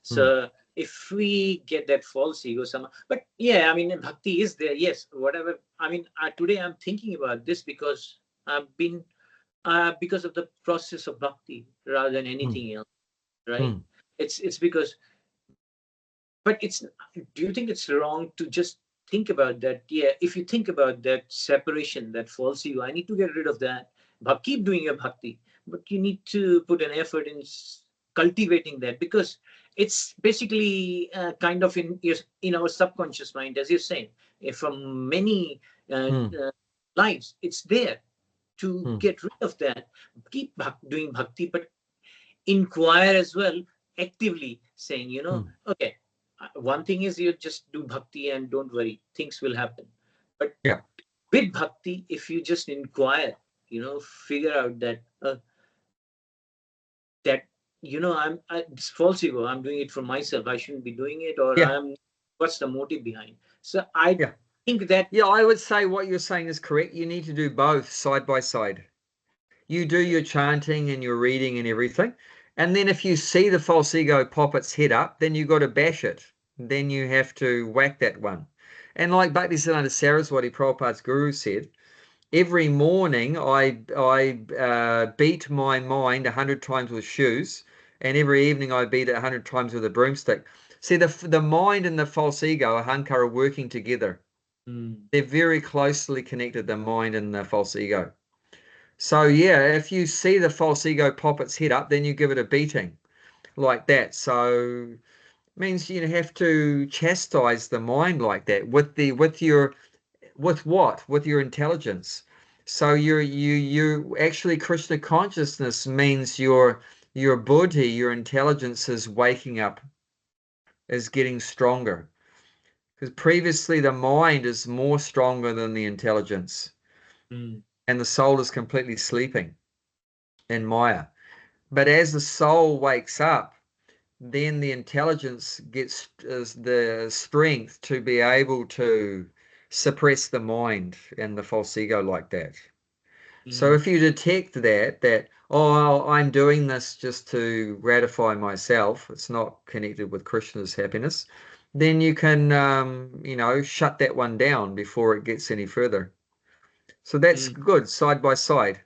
So if we get that false ego somehow, but yeah, I mean, bhakti is there. Yes, whatever. I mean, today I'm thinking about this because I've been because of the process of bhakti rather than anything else, right? It's because, but it's. Do you think it's wrong to just think about that? Yeah, if you think about that separation, that false ego, I need to get rid of that. But keep doing your bhakti, but you need to put an effort in cultivating that, because it's basically kind of in our subconscious mind, as you're saying, from many lives, it's there to get rid of that. Keep doing bhakti, but inquire as well, actively saying, okay, one thing is you just do bhakti and don't worry, things will happen. But with bhakti, if you just inquire, figure out that that it's false ego, I'm doing it for myself, I shouldn't be doing it, or what's the motive behind. So I think that I would say what you're saying is correct. You need to do both side by side. You do your chanting and your reading and everything, and then if you see the false ego pop its head up, then you got to bash it. Then you have to whack that one. And like Bhaktisiddhanta Saraswati, Prabhupada's guru, said, every morning I beat my mind 100 times with shoes, and every evening I beat it 100 times with a broomstick. See, the mind and the false ego, ahankara, are working together. They're very closely connected, the mind and the false ego. So yeah, if you see the false ego pop its head up, then you give it a beating like that. So it means you have to chastise the mind like that with your intelligence. So you actually, Krishna consciousness means your buddhi, your intelligence is waking up, is getting stronger. Because previously the mind is more stronger than the intelligence, and the soul is completely sleeping in Maya. But as the soul wakes up, then the intelligence gets the strength to be able to suppress the mind and the false ego like that. So if you detect that, oh, I'm doing this just to gratify myself, it's not connected with Krishna's happiness, then you can, shut that one down before it gets any further. So that's good, side by side.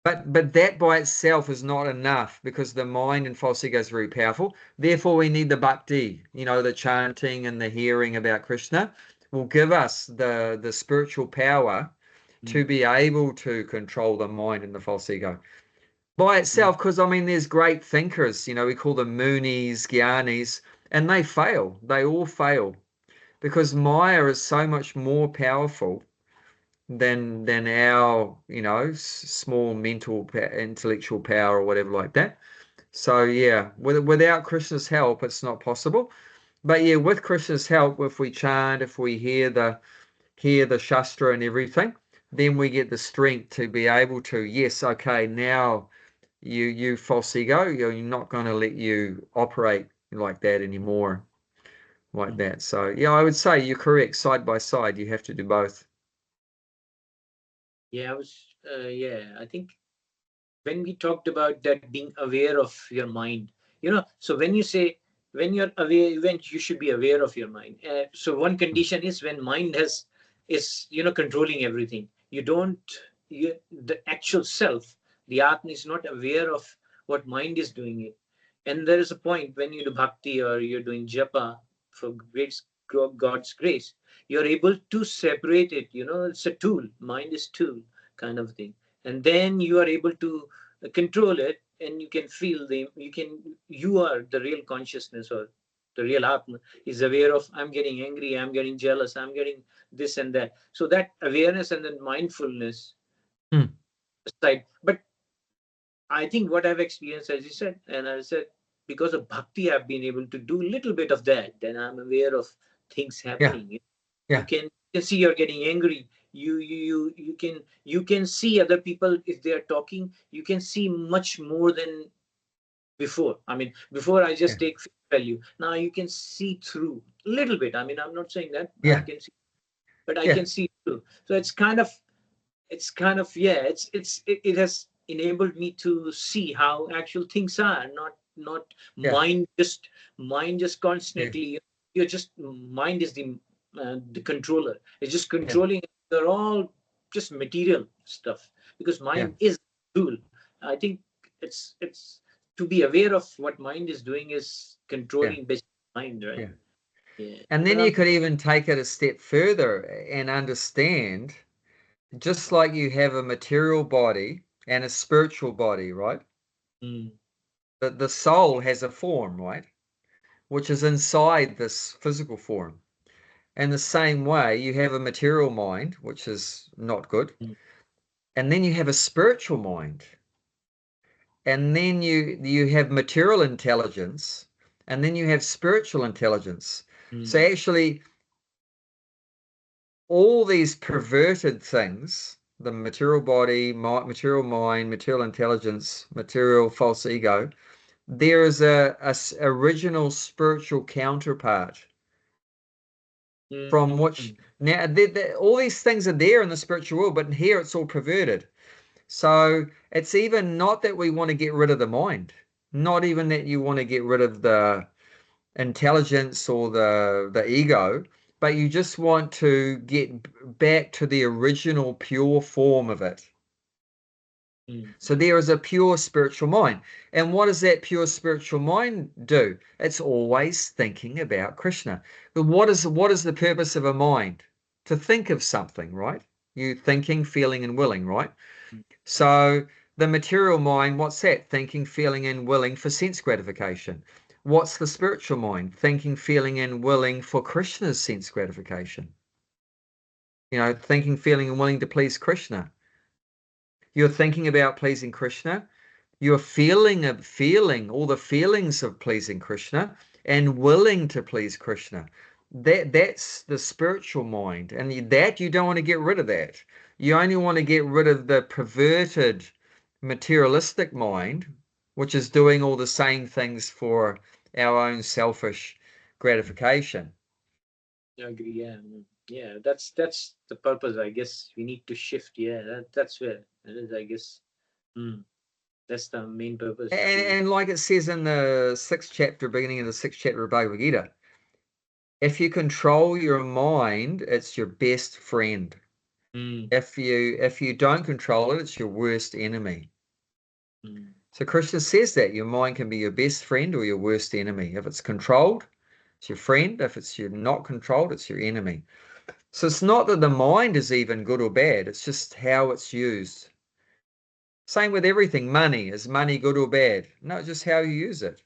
But that by itself is not enough, because the mind and false ego is very powerful. Therefore, we need the bhakti, the chanting and the hearing about Krishna will give us the spiritual power to be able to control the mind and the false ego by itself. Because there's great thinkers, we call them Munis, Gyanis, and they fail. They all fail because Maya is so much more powerful than our small mental intellectual power or whatever like that. So yeah, without Krishna's help, it's not possible. But yeah, with Krishna's help, if we chant, if we hear the Shastra and everything, then we get the strength to be able to, yes, okay, now you false ego, you're not going to let you operate like that anymore, like that. So yeah, I would say you're correct. Side by side, you have to do both. I think when we talked about that, being aware of your mind, so when you say, when you're aware, when you should be aware of your mind, so one condition is when mind is controlling everything. The actual self, the atma, is not aware of what mind is doing it. And there is a point when you do bhakti or you're doing japa for God's grace, you're able to separate it. It's a tool, mind is tool kind of thing. And then you are able to control it, and you can feel you are the real consciousness, or the real atma is aware of, I'm getting angry, I'm getting jealous, I'm getting this and that. So that awareness and then mindfulness aside. But I think what I've experienced, as you said, and I said, because of bhakti, I've been able to do a little bit of that. Then I'm aware of things happening. You can see you're getting angry. You can see other people if they are talking. You can see much more than before. Before I just take value. Now you can see through a little bit. I'm not saying that I can see, but I can see through. So it has enabled me to see how actual things are, not Yeah. mind just constantly. You're just mind is the controller. It's just Yeah. controlling. They're all just material stuff because Yeah. mind is a tool. I think it's to be aware of what mind is doing is Yeah. controlling basic mind, right? Yeah. Yeah. And then you could even take it a step further and understand, just like you have a material body and a spiritual body, right? Mm, That the soul has a form, right? Which is inside this physical form. And the same way, you have a material mind, which is not good. mm, And then you have a spiritual mind. And then you have material intelligence, and then you have spiritual intelligence. So mm, actually, all these perverted things, the material body, material mind, material intelligence, material false ego, there is a original spiritual counterpart from which mm, now all these things are there in the spiritual world, but here it's all perverted. So it's even not that we want to get rid of the mind, not even that you want to get rid of the intelligence or the ego, but you just want to get back to the original pure form of it. mm, So there is a pure spiritual mind. And what does that pure spiritual mind do? It's always thinking about Krishna. But what is the purpose of a mind? To think of something, right? You thinking, feeling, and willing, right? mm, So the material mind, what's that? Thinking, feeling, and willing for sense gratification. What's the spiritual mind? Thinking, feeling, and willing for Krishna's sense gratification. Thinking, feeling, and willing to please Krishna. You're thinking about pleasing Krishna. You're feeling all the feelings of pleasing Krishna and willing to please Krishna. That's the spiritual mind, and that you don't want to get rid of that. You only want to get rid of the perverted materialistic mind, which is doing all the same things for our own selfish gratification. I agree. Yeah, yeah. That's the purpose. I guess we need to shift. Yeah, that's where it is. I guess. Mm, that's the main purpose. And like it says in the sixth chapter, beginning of the sixth chapter of Bhagavad Gita, if you control your mind, it's your best friend. Mm, If you don't control it, it's your worst enemy. mm, So Krishna says that your mind can be your best friend or your worst enemy. If it's controlled, it's your friend. If it's you're not controlled, it's your enemy. So it's not that the mind is even good or bad, it's just how it's used. Same with everything. Money. Is money good or bad? No, just how you use it.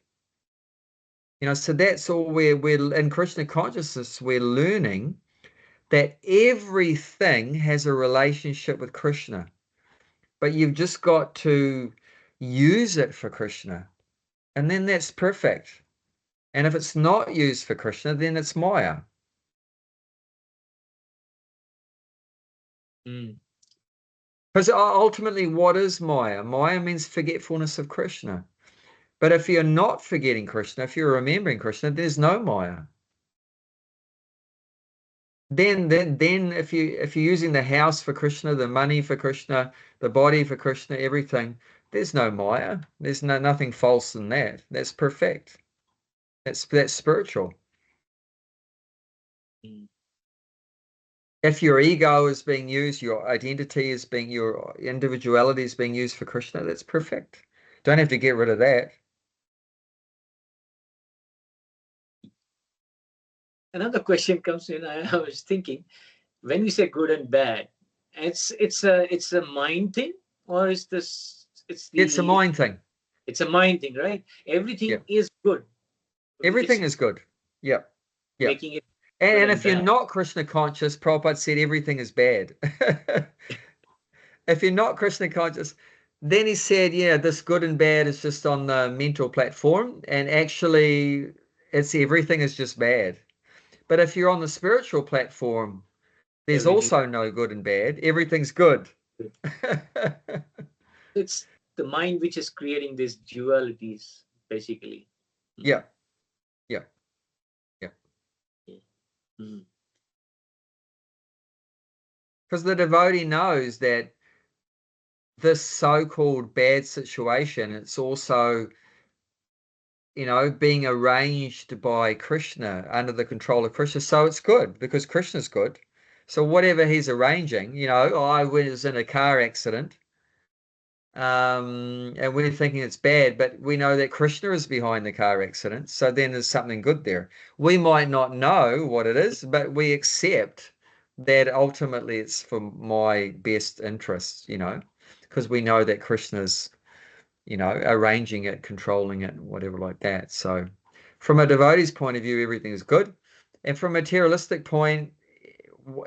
So that's all we're in Krishna consciousness, we're learning that everything has a relationship with Krishna, but you've just got to use it for Krishna, and then that's perfect. And if it's not used for Krishna, then it's Maya. mm, Because ultimately, what is Maya? Maya means forgetfulness of Krishna. But if you're not forgetting Krishna, if you're remembering Krishna, there's no Maya. Then if you're using the house for Krishna, the money for Krishna, the body for Krishna, everything, there's no Maya. There's nothing false in that. That's perfect. That's spiritual. mm, If your ego is being used, your identity is being your individuality is being used for Krishna, that's perfect. Don't have to get rid of that. Another question comes in. I was thinking when we say good and bad, it's a mind thing, or is this It's a mind thing. it's a mind thing, right? Yeah. Everything is good. It's Everything is good. Yeah. Yeah. making it good And and if you're bad. not Krishna conscious, Prabhupada said everything is bad. If you're not Krishna conscious, then he said, yeah, this good and bad is just on the mental platform, and actually, it's everything is just bad. But if you're on the spiritual platform, there's Everything. also no good and bad. Everything's good. It's the mind which is creating these dualities, basically. Mm, Yeah, yeah, yeah. yeah. Mm, Because the devotee knows that this so-called bad situation, it's also, being arranged by Krishna under the control of Krishna. So it's good because Krishna's good. So whatever he's arranging, I was in a car accident, and we're thinking it's bad, but we know that Krishna is behind the car accident. So then there's something good there. We might not know what it is, but we accept that ultimately it's for my best interests, because we know that Krishna's, arranging it, controlling it, whatever like that. So from a devotee's point of view, everything is good. And from a materialistic point,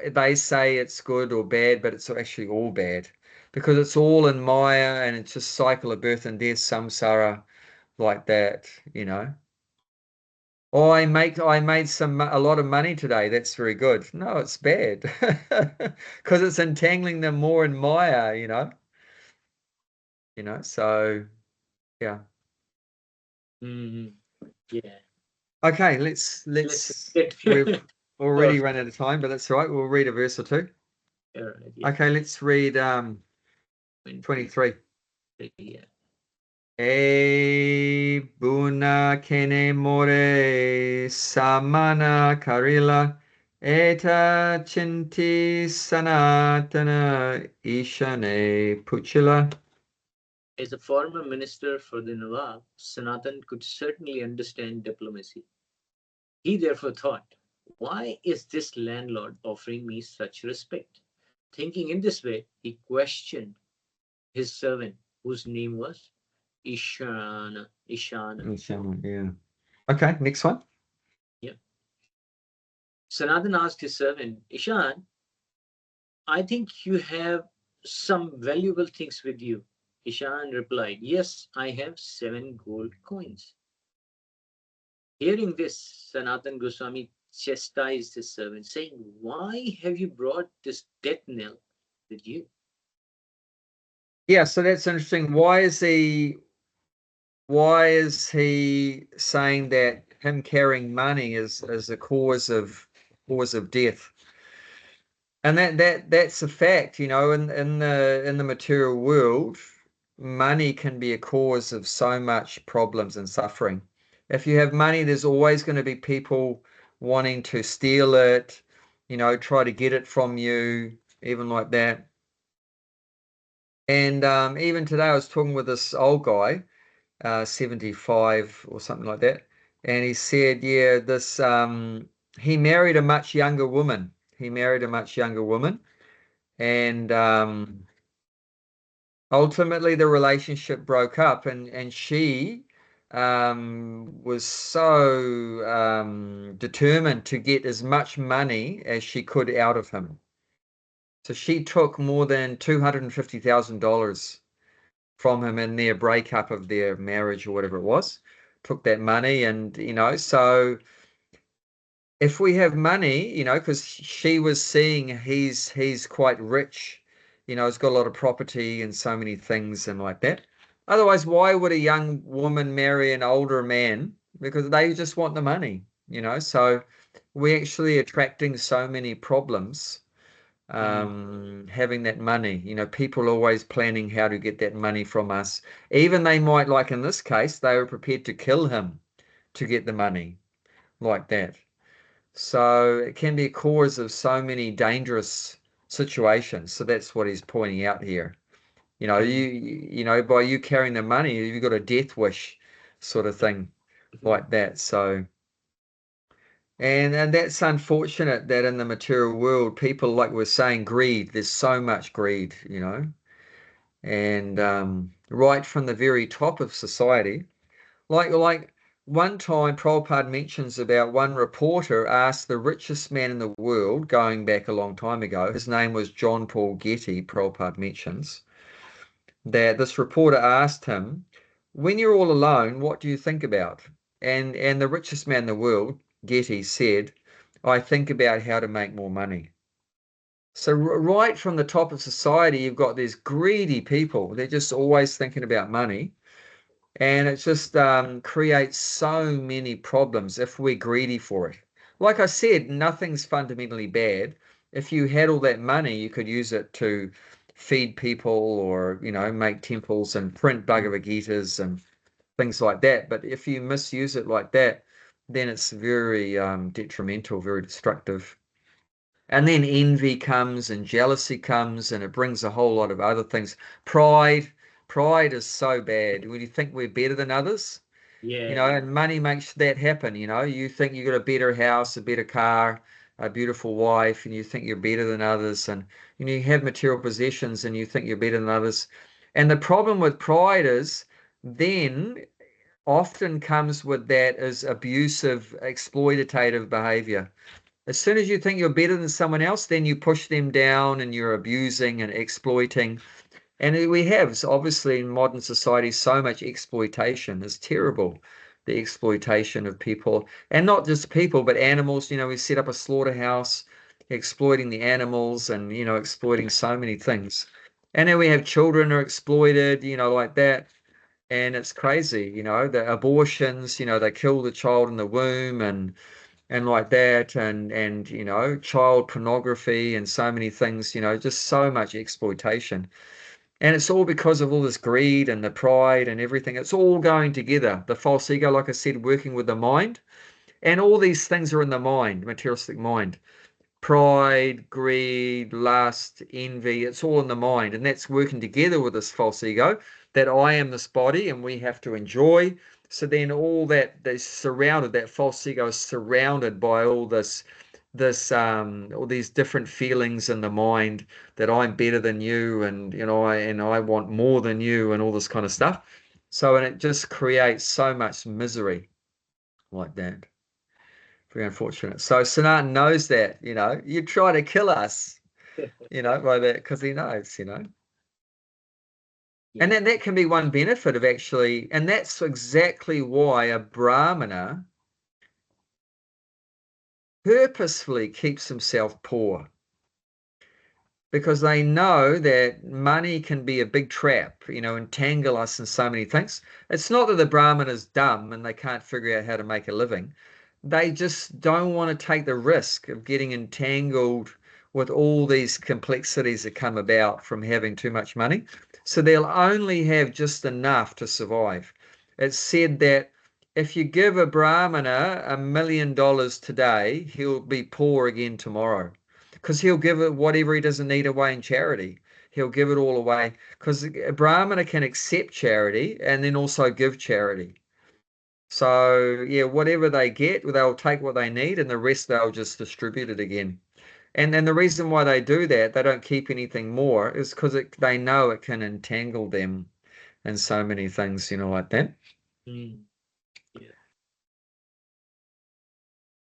they say it's good or bad, but it's actually all bad because it's all in Maya and it's just cycle of birth and death, samsara, like that. Oh, I made a lot of money today. That's very good. No, it's bad because it's entangling them more in Maya, So yeah. Mhm. Yeah. Okay, Let's get we've already Perfect. run out of time, but that's all right. We'll read a verse or two. All right, yeah. Okay, let's read 23. Yeah. E buna kene more samana karila eta chinti sanatana ishane puchila. As a former minister for the Nawab, Sanatan could certainly understand diplomacy. He therefore thought, why is this landlord offering me such respect? Thinking in this way, he questioned his servant, whose name was Ishana. Ishana. Yeah. Okay, next one. Yeah. Sanatan asked his servant, Ishan, I think you have some valuable things with you. Ishan replied, yes, I have 7 gold coins. Hearing this, Sanatan Goswami chastised his servant, saying, why have you brought this death knell with you? Yeah, so that's interesting. Why is he saying that him carrying money is the cause of death? And that's a fact, in the material world, money can be a cause of so much problems and suffering. If you have money, there's always going to be people wanting to steal it, try to get it from you, even like that. And even today, I was talking with this old guy, 75 or something like that. And he said, yeah, he married a much younger woman. He married a much younger woman. And ultimately, the relationship broke up, and she was so determined to get as much money as she could out of him. So she took more than $250,000 from him in their breakup of their marriage or whatever it was, took that money. And, so if we have money, because she was seeing he's quite rich, he's got a lot of property and so many things and like that. Otherwise, why would a young woman marry an older man? Because they just want the money, So we're actually attracting so many problems having that money. People always planning how to get that money from us. Even they might, like in this case, they were prepared to kill him to get the money like that. So it can be a cause of so many dangerous situations. So that's what he's pointing out here. By you carrying the money, you've got a death wish sort of thing like that. So and that's unfortunate that in the material world, people, like we're saying, greed. There's so much greed, and right from the very top of society, like one time, Prabhupada mentions about one reporter asked the richest man in the world, going back a long time ago. His name was John Paul Getty. Prabhupada mentions that this reporter asked him, "When you're all alone, what do you think about?" And the richest man in the world, Getty, said, "I think about how to make more money." So right from the top of society, you've got these greedy people. They're just always thinking about money. And it just creates so many problems if we're greedy for it. Like I said, nothing's fundamentally bad. If you had all that money, you could use it to feed people or, make temples and print Bhagavad Gitas and things like that. But if you misuse it like that, then it's very detrimental, very destructive. And then envy comes and jealousy comes and it brings a whole lot of other things. Pride, pride is so bad. When you think we're better than others, Yeah. and money makes that happen. You think you got a better house, a better car, a beautiful wife, and you think you're better than others, and you have material possessions and you think you're better than others. And the problem with pride is then often comes with that is abusive, exploitative behavior. As soon as you think you're better than someone else, then you push them down and you're abusing and exploiting. And we have, obviously, in modern society, so much exploitation is terrible. The exploitation of people, and not just people, but animals. We set up a slaughterhouse, exploiting the animals and, exploiting so many things. And then we have children are exploited, like that. And it's crazy, the abortions, they kill the child in the womb and like that and child pornography and so many things, just so much exploitation. And it's all because of all this greed and the pride and everything. It's all going together. The false ego, like I said, working with the mind. And all these things are in the mind, materialistic mind. Pride, greed, lust, envy, it's all in the mind. And that's working together with this false ego that I am this body and we have to enjoy. So then all that they're surrounded, that false ego is surrounded by all these different feelings in the mind that I'm better than you and I want more than you and all this kind of stuff. And it just creates so much misery like that. Very unfortunate. So Sanatan knows that, you try to kill us, by that, because he knows. And Yeah. then that can be one benefit of actually, and that's exactly why a Brahmana purposefully keeps himself poor. Because they know that money can be a big trap, entangle us in so many things. It's not that the Brahmin is dumb and they can't figure out how to make a living. They just don't want to take the risk of getting entangled with all these complexities that come about from having too much money. So they'll only have just enough to survive. It's said that if you give a Brahmana $1 million today, he'll be poor again tomorrow because he'll give it whatever he doesn't need away in charity. He'll give it all away because a Brahmana can accept charity and then also give charity. So yeah, whatever they get, they'll take what they need and the rest they'll just distribute it again. And then the reason why they do that, they don't keep anything more, is because they know it can entangle them in so many things, like that. Mm. Yeah.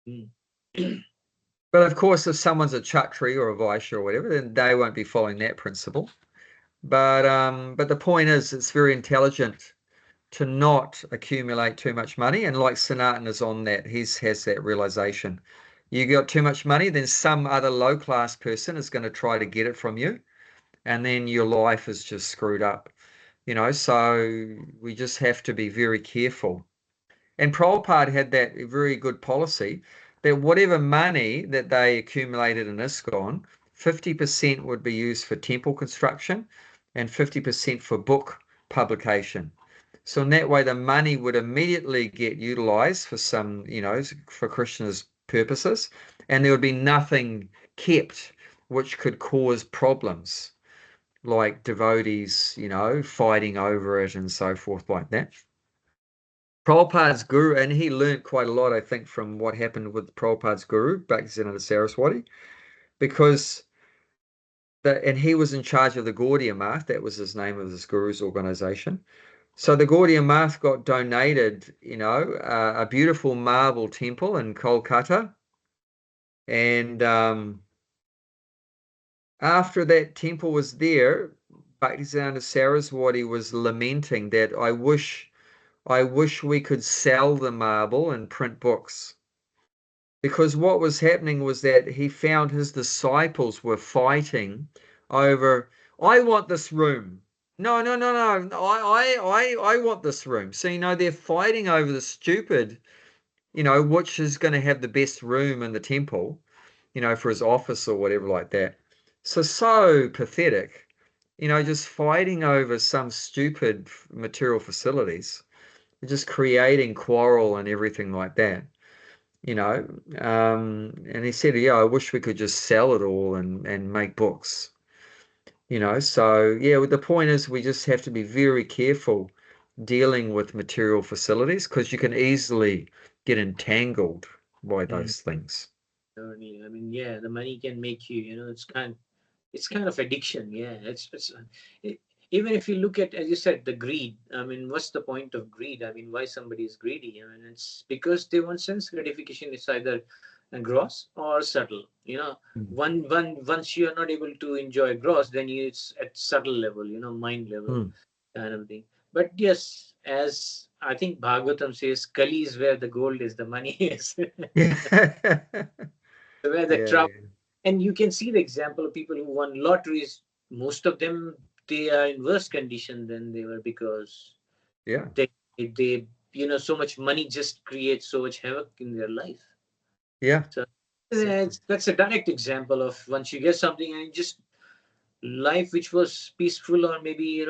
Mm. But of course, if someone's a Chatri or a Vaishya or whatever, then they won't be following that principle. But the point is, it's very intelligent to not accumulate too much money. And like Sanatan is on that, he has that realization. You got too much money, then some other low class person is going to try to get it from you, and then your life is just screwed up. So we just have to be very careful. And Prabhupada had that very good policy that whatever money that they accumulated in ISKCON, 50% would be used for temple construction and 50% for book publication. So in that way, the money would immediately get utilized for some, for Krishna's purposes, and there would be nothing kept which could cause problems like devotees, fighting over it and so forth like that. Prabhupada's guru, and he learned quite a lot, I think, from what happened with Prabhupada's guru, Bhaktisiddhanta Saraswati, because and he was in charge of the Gaudiya Math, that was his name of his guru's organization. So the Gaudiya Math got donated, a beautiful marble temple in Kolkata. And after that temple was there, Bhaktisiddhanta Saraswati was lamenting that I wish we could sell the marble and print books. Because what was happening was that he found his disciples were fighting over, I want this room. No, no, no, no. I want this room. So, they're fighting over the stupid, which is going to have the best room in the temple, for his office or whatever like that. So pathetic. just fighting over some stupid material facilities, just creating quarrel and everything like that. And he said, yeah, I wish we could just sell it all and make books. So yeah, the point is we just have to be very careful dealing with material facilities because you can easily get entangled by Mm. those things. Certainly. I mean, yeah, the money can make you, it's kind of addiction. Yeah, it, even if you look at, as you said, the greed. I mean, what's the point of greed? I mean, why somebody is greedy? I mean, it's because they want sense gratification. It's either gross or subtle. Mm. Once you are not able to enjoy gross, then it's at subtle level. Mind level Mm. kind of thing. But yes, as I think Bhagavatam says, Kali is where the gold is, the money is. Yeah. Where the Yeah, trouble. And you can see the example of people who won lotteries. Most of them, they are in worse condition than they were because yeah, they so much money just creates so much havoc in their life. yeah, So exactly. that's a direct example of once you get something and just life which was peaceful or maybe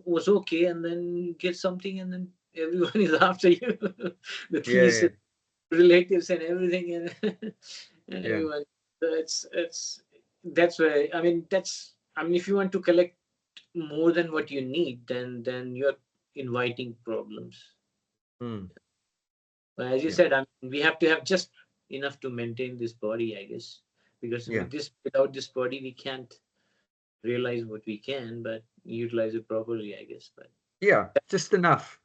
was okay, and then you get something and then everyone is after you. The police, Yeah, relatives, and everything, and and yeah, everyone. So it's that's where I mean, if you want to collect more than what you need, then you're inviting problems. mm, But as you yeah, said, I mean, we have to have just enough to maintain this body, I guess, because yeah, without this body we can't realize what we can, but utilize it properly, I guess. But yeah. Just enough.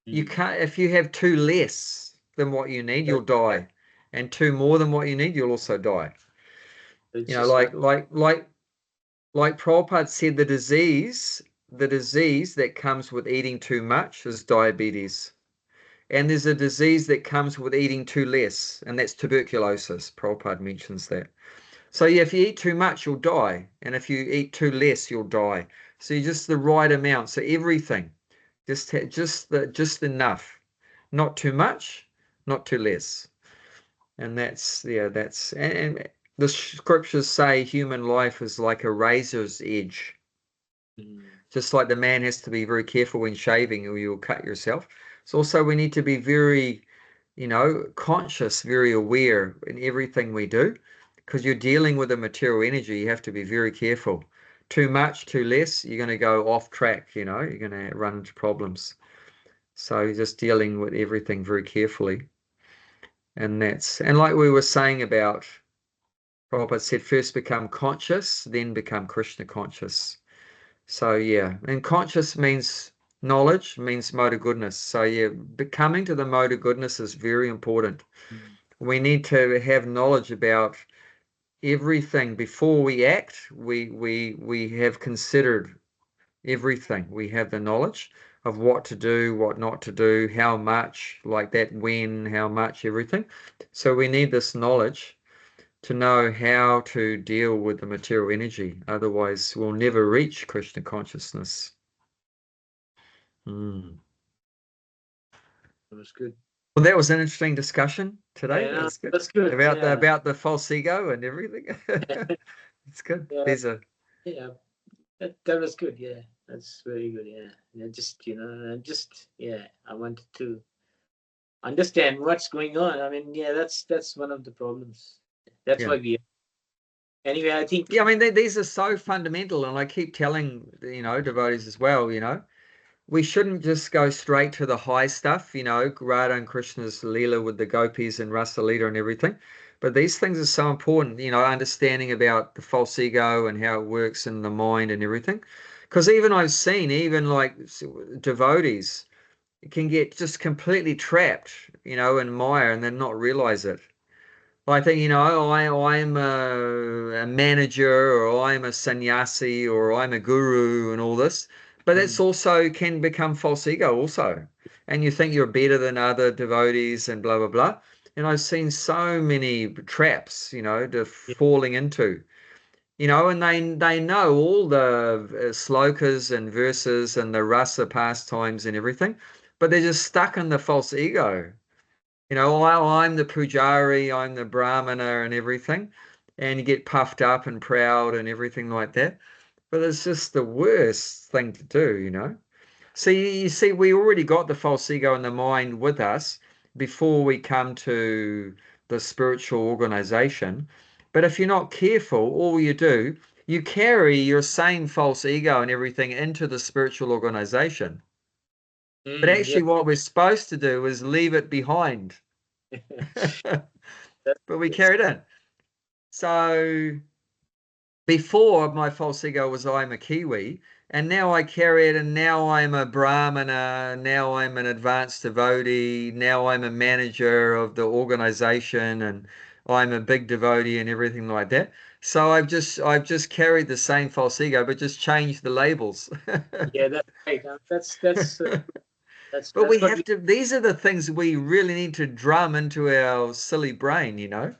You mm, can't, if you have two less than what you need, but you'll die. And two more than what you need, you'll also die. it's You know, just not. like Prabhupada said, the disease that comes with eating too much is diabetes. And there's a disease that comes with eating too less, and that's tuberculosis. Prabhupada mentions that. So yeah, if you eat too much, you'll die. And if you eat too less, you'll die. So you just the right amount. So everything, just enough. Not too much, not too less. And and the scriptures say human life is like a razor's edge. Mm, Just like the man has to be very careful when shaving or you'll cut yourself. So also we need to be very, conscious, very aware in everything we do, because you're dealing with a material energy. You have to be very careful. Too much, too less, you're going to go off track, you're going to run into problems. So you're just dealing with everything very carefully. And like we were saying about, Prabhupada said, first become conscious, then become Krishna conscious. So yeah, and conscious means knowledge, means mode of goodness. So yeah, becoming to the mode of goodness is very important. mm, We need to have knowledge about everything before we act. We have considered everything. We have the knowledge of what to do, what not to do, how much, like that, when, how much, everything. So we need this knowledge to know how to deal with the material energy. Otherwise, we'll never reach Krishna consciousness. Mm. that was good. Well, that was an interesting discussion today. Yeah, That no, was good. that's good. About the Yeah, about the false ego and everything. It's good. yeah, There's a yeah. That was good. Yeah, that's very good. Yeah, yeah. Just yeah. I wanted to understand what's going on. I mean, yeah, that's one of the problems. That's yeah. why we. Anyway, I think. Yeah, I mean these are so fundamental, and I keep telling devotees as well, we shouldn't just go straight to the high stuff, Radha and Krishna's Leela with the gopis and Rasa Leela and everything. But these things are so important, understanding about the false ego and how it works in the mind and everything. Because even I've seen, even like devotees can get just completely trapped, in Maya and then not realize it. I think, I'm a manager or I'm a sannyasi or I'm a guru and all this, but that's Mm, also can become false ego also. And you think you're better than other devotees and blah, blah, blah. And I've seen so many traps, to yeah, falling into, and they know all the slokas and verses and the rasa pastimes and everything, but they're just stuck in the false ego. I'm the pujari, I'm the brahmana and everything, and you get puffed up and proud and everything like that. But it's just the worst thing to do, you know. See, you see, we already got the false ego and the mind with us before we come to the spiritual organization. But if you're not careful, all you do, you carry your same false ego and everything into the spiritual organization. But Yeah. actually, what we're supposed to do is leave it behind. But we Yes. carry it in. So before, my false ego was I'm a Kiwi, and now I carry it, and now I'm a Brahmana, now I'm an advanced devotee, now I'm a manager of the organization, and I'm a big devotee and everything like that. So I've just carried the same false ego, but just changed the labels. Yeah, that's right. That's But we what have we. to, these are the things we really need to drum into our silly brain, you know.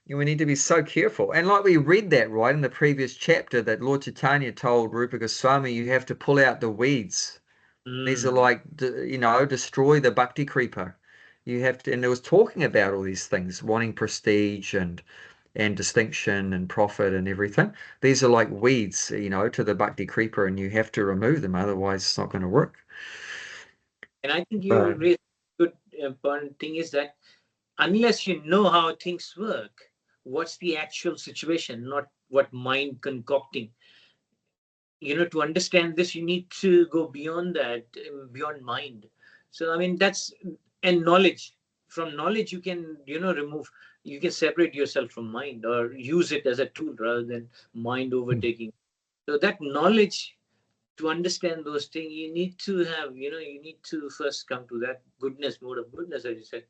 We need to be so careful. And like we read that, right, in the previous chapter that Lord Caitanya told Rupa Goswami, you have to pull out the weeds. These are like, you know, destroy the bhakti creeper. You have to, and it was talking about all these things, wanting prestige and distinction and profit and everything. These are like weeds, you know, to the bhakti creeper, and you have to remove them, otherwise it's not going to work. And I think you Right. raised a good important thing is that unless you know how things work, what's the actual situation, not what mind concocting. To understand this, you need to go beyond that, beyond mind. So, I mean, that's, and knowledge. From knowledge, you can, remove, you can separate yourself from mind or use it as a tool rather than mind overtaking. So, that knowledge, to understand those things, you need to have, you need to first come to that goodness, mode of goodness, as you said.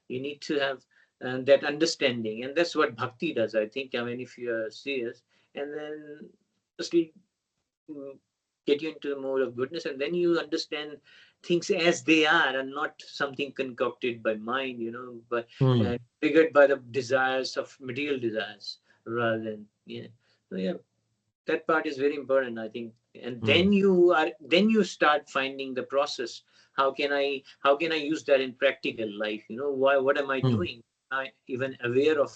You need to have that understanding. And that's what bhakti does, I think. I mean, if you are serious, and then firstly, get you into the mode of goodness, and then you understand things as they are and not something concocted by mind, but Mm, triggered by the desires of material desires rather than, so yeah, that part is very important, I think. And mm, then you start finding the process. How can I use that in practical life? What am I mm, doing? I even aware of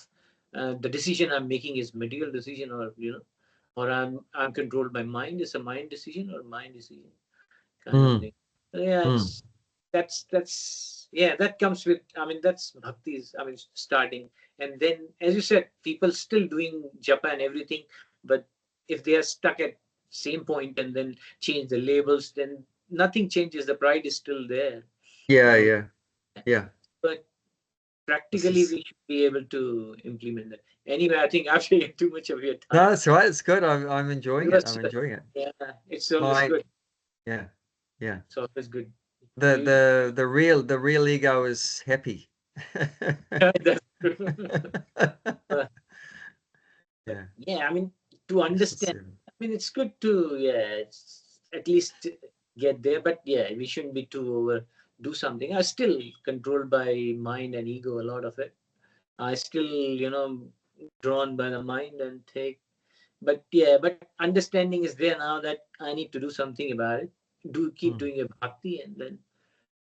the decision I'm making is material decision, or I'm controlled by mind. Is a mind decision or mind decision kind of mm, thing. So yeah, mm. that's yeah, that comes with, I mean, that's bhakti's, I mean, starting. And then, as you said, people still doing japa and everything, but if they are stuck at same point and then change the labels, then nothing changes. The pride is still there. Yeah, Um, yeah, yeah. but This practically, is we should be able to implement that. Anyway, I think I've taken too much of your no, time. that's right. It's good. I'm enjoying It it. was, I'm enjoying it. yeah, it's always My good. yeah, yeah. It's always good. The You, the the real ego is happy. that's true. Uh, Yeah. yeah, I mean, to This is understand, I mean, it's good to, yeah, it's at least get there, but yeah, we shouldn't be too over, do something. I still controlled by mind and ego, a lot of it. I still, drawn by the mind and take, but yeah, but understanding is there now that I need to do something about it. Do keep mm, doing a bhakti and then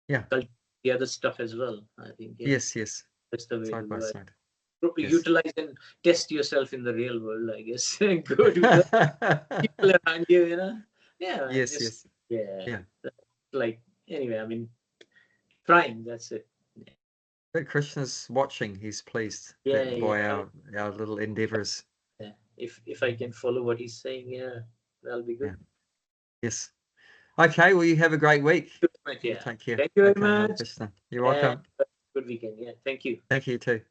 yeah. cultivate the other stuff as well. I think, yeah, Yes, yes. that's the way to Side by go. side. Yes. Utilize and test yourself in the real world, I guess. Go to the people around you, Yeah, man, Yes, just, yes. yeah. Yeah. Like, anyway, I mean, trying, that's it. But Krishna's watching. He's pleased Yeah, that yeah, by our little endeavors. yeah. If I can follow what he's saying, yeah, that'll be Yeah. good. Yes. Okay, well, you have a great week. But You yeah. take care. Thank you very Okay, Hare much. Krishna. You're And welcome. good weekend. Yeah, thank you. Thank you too.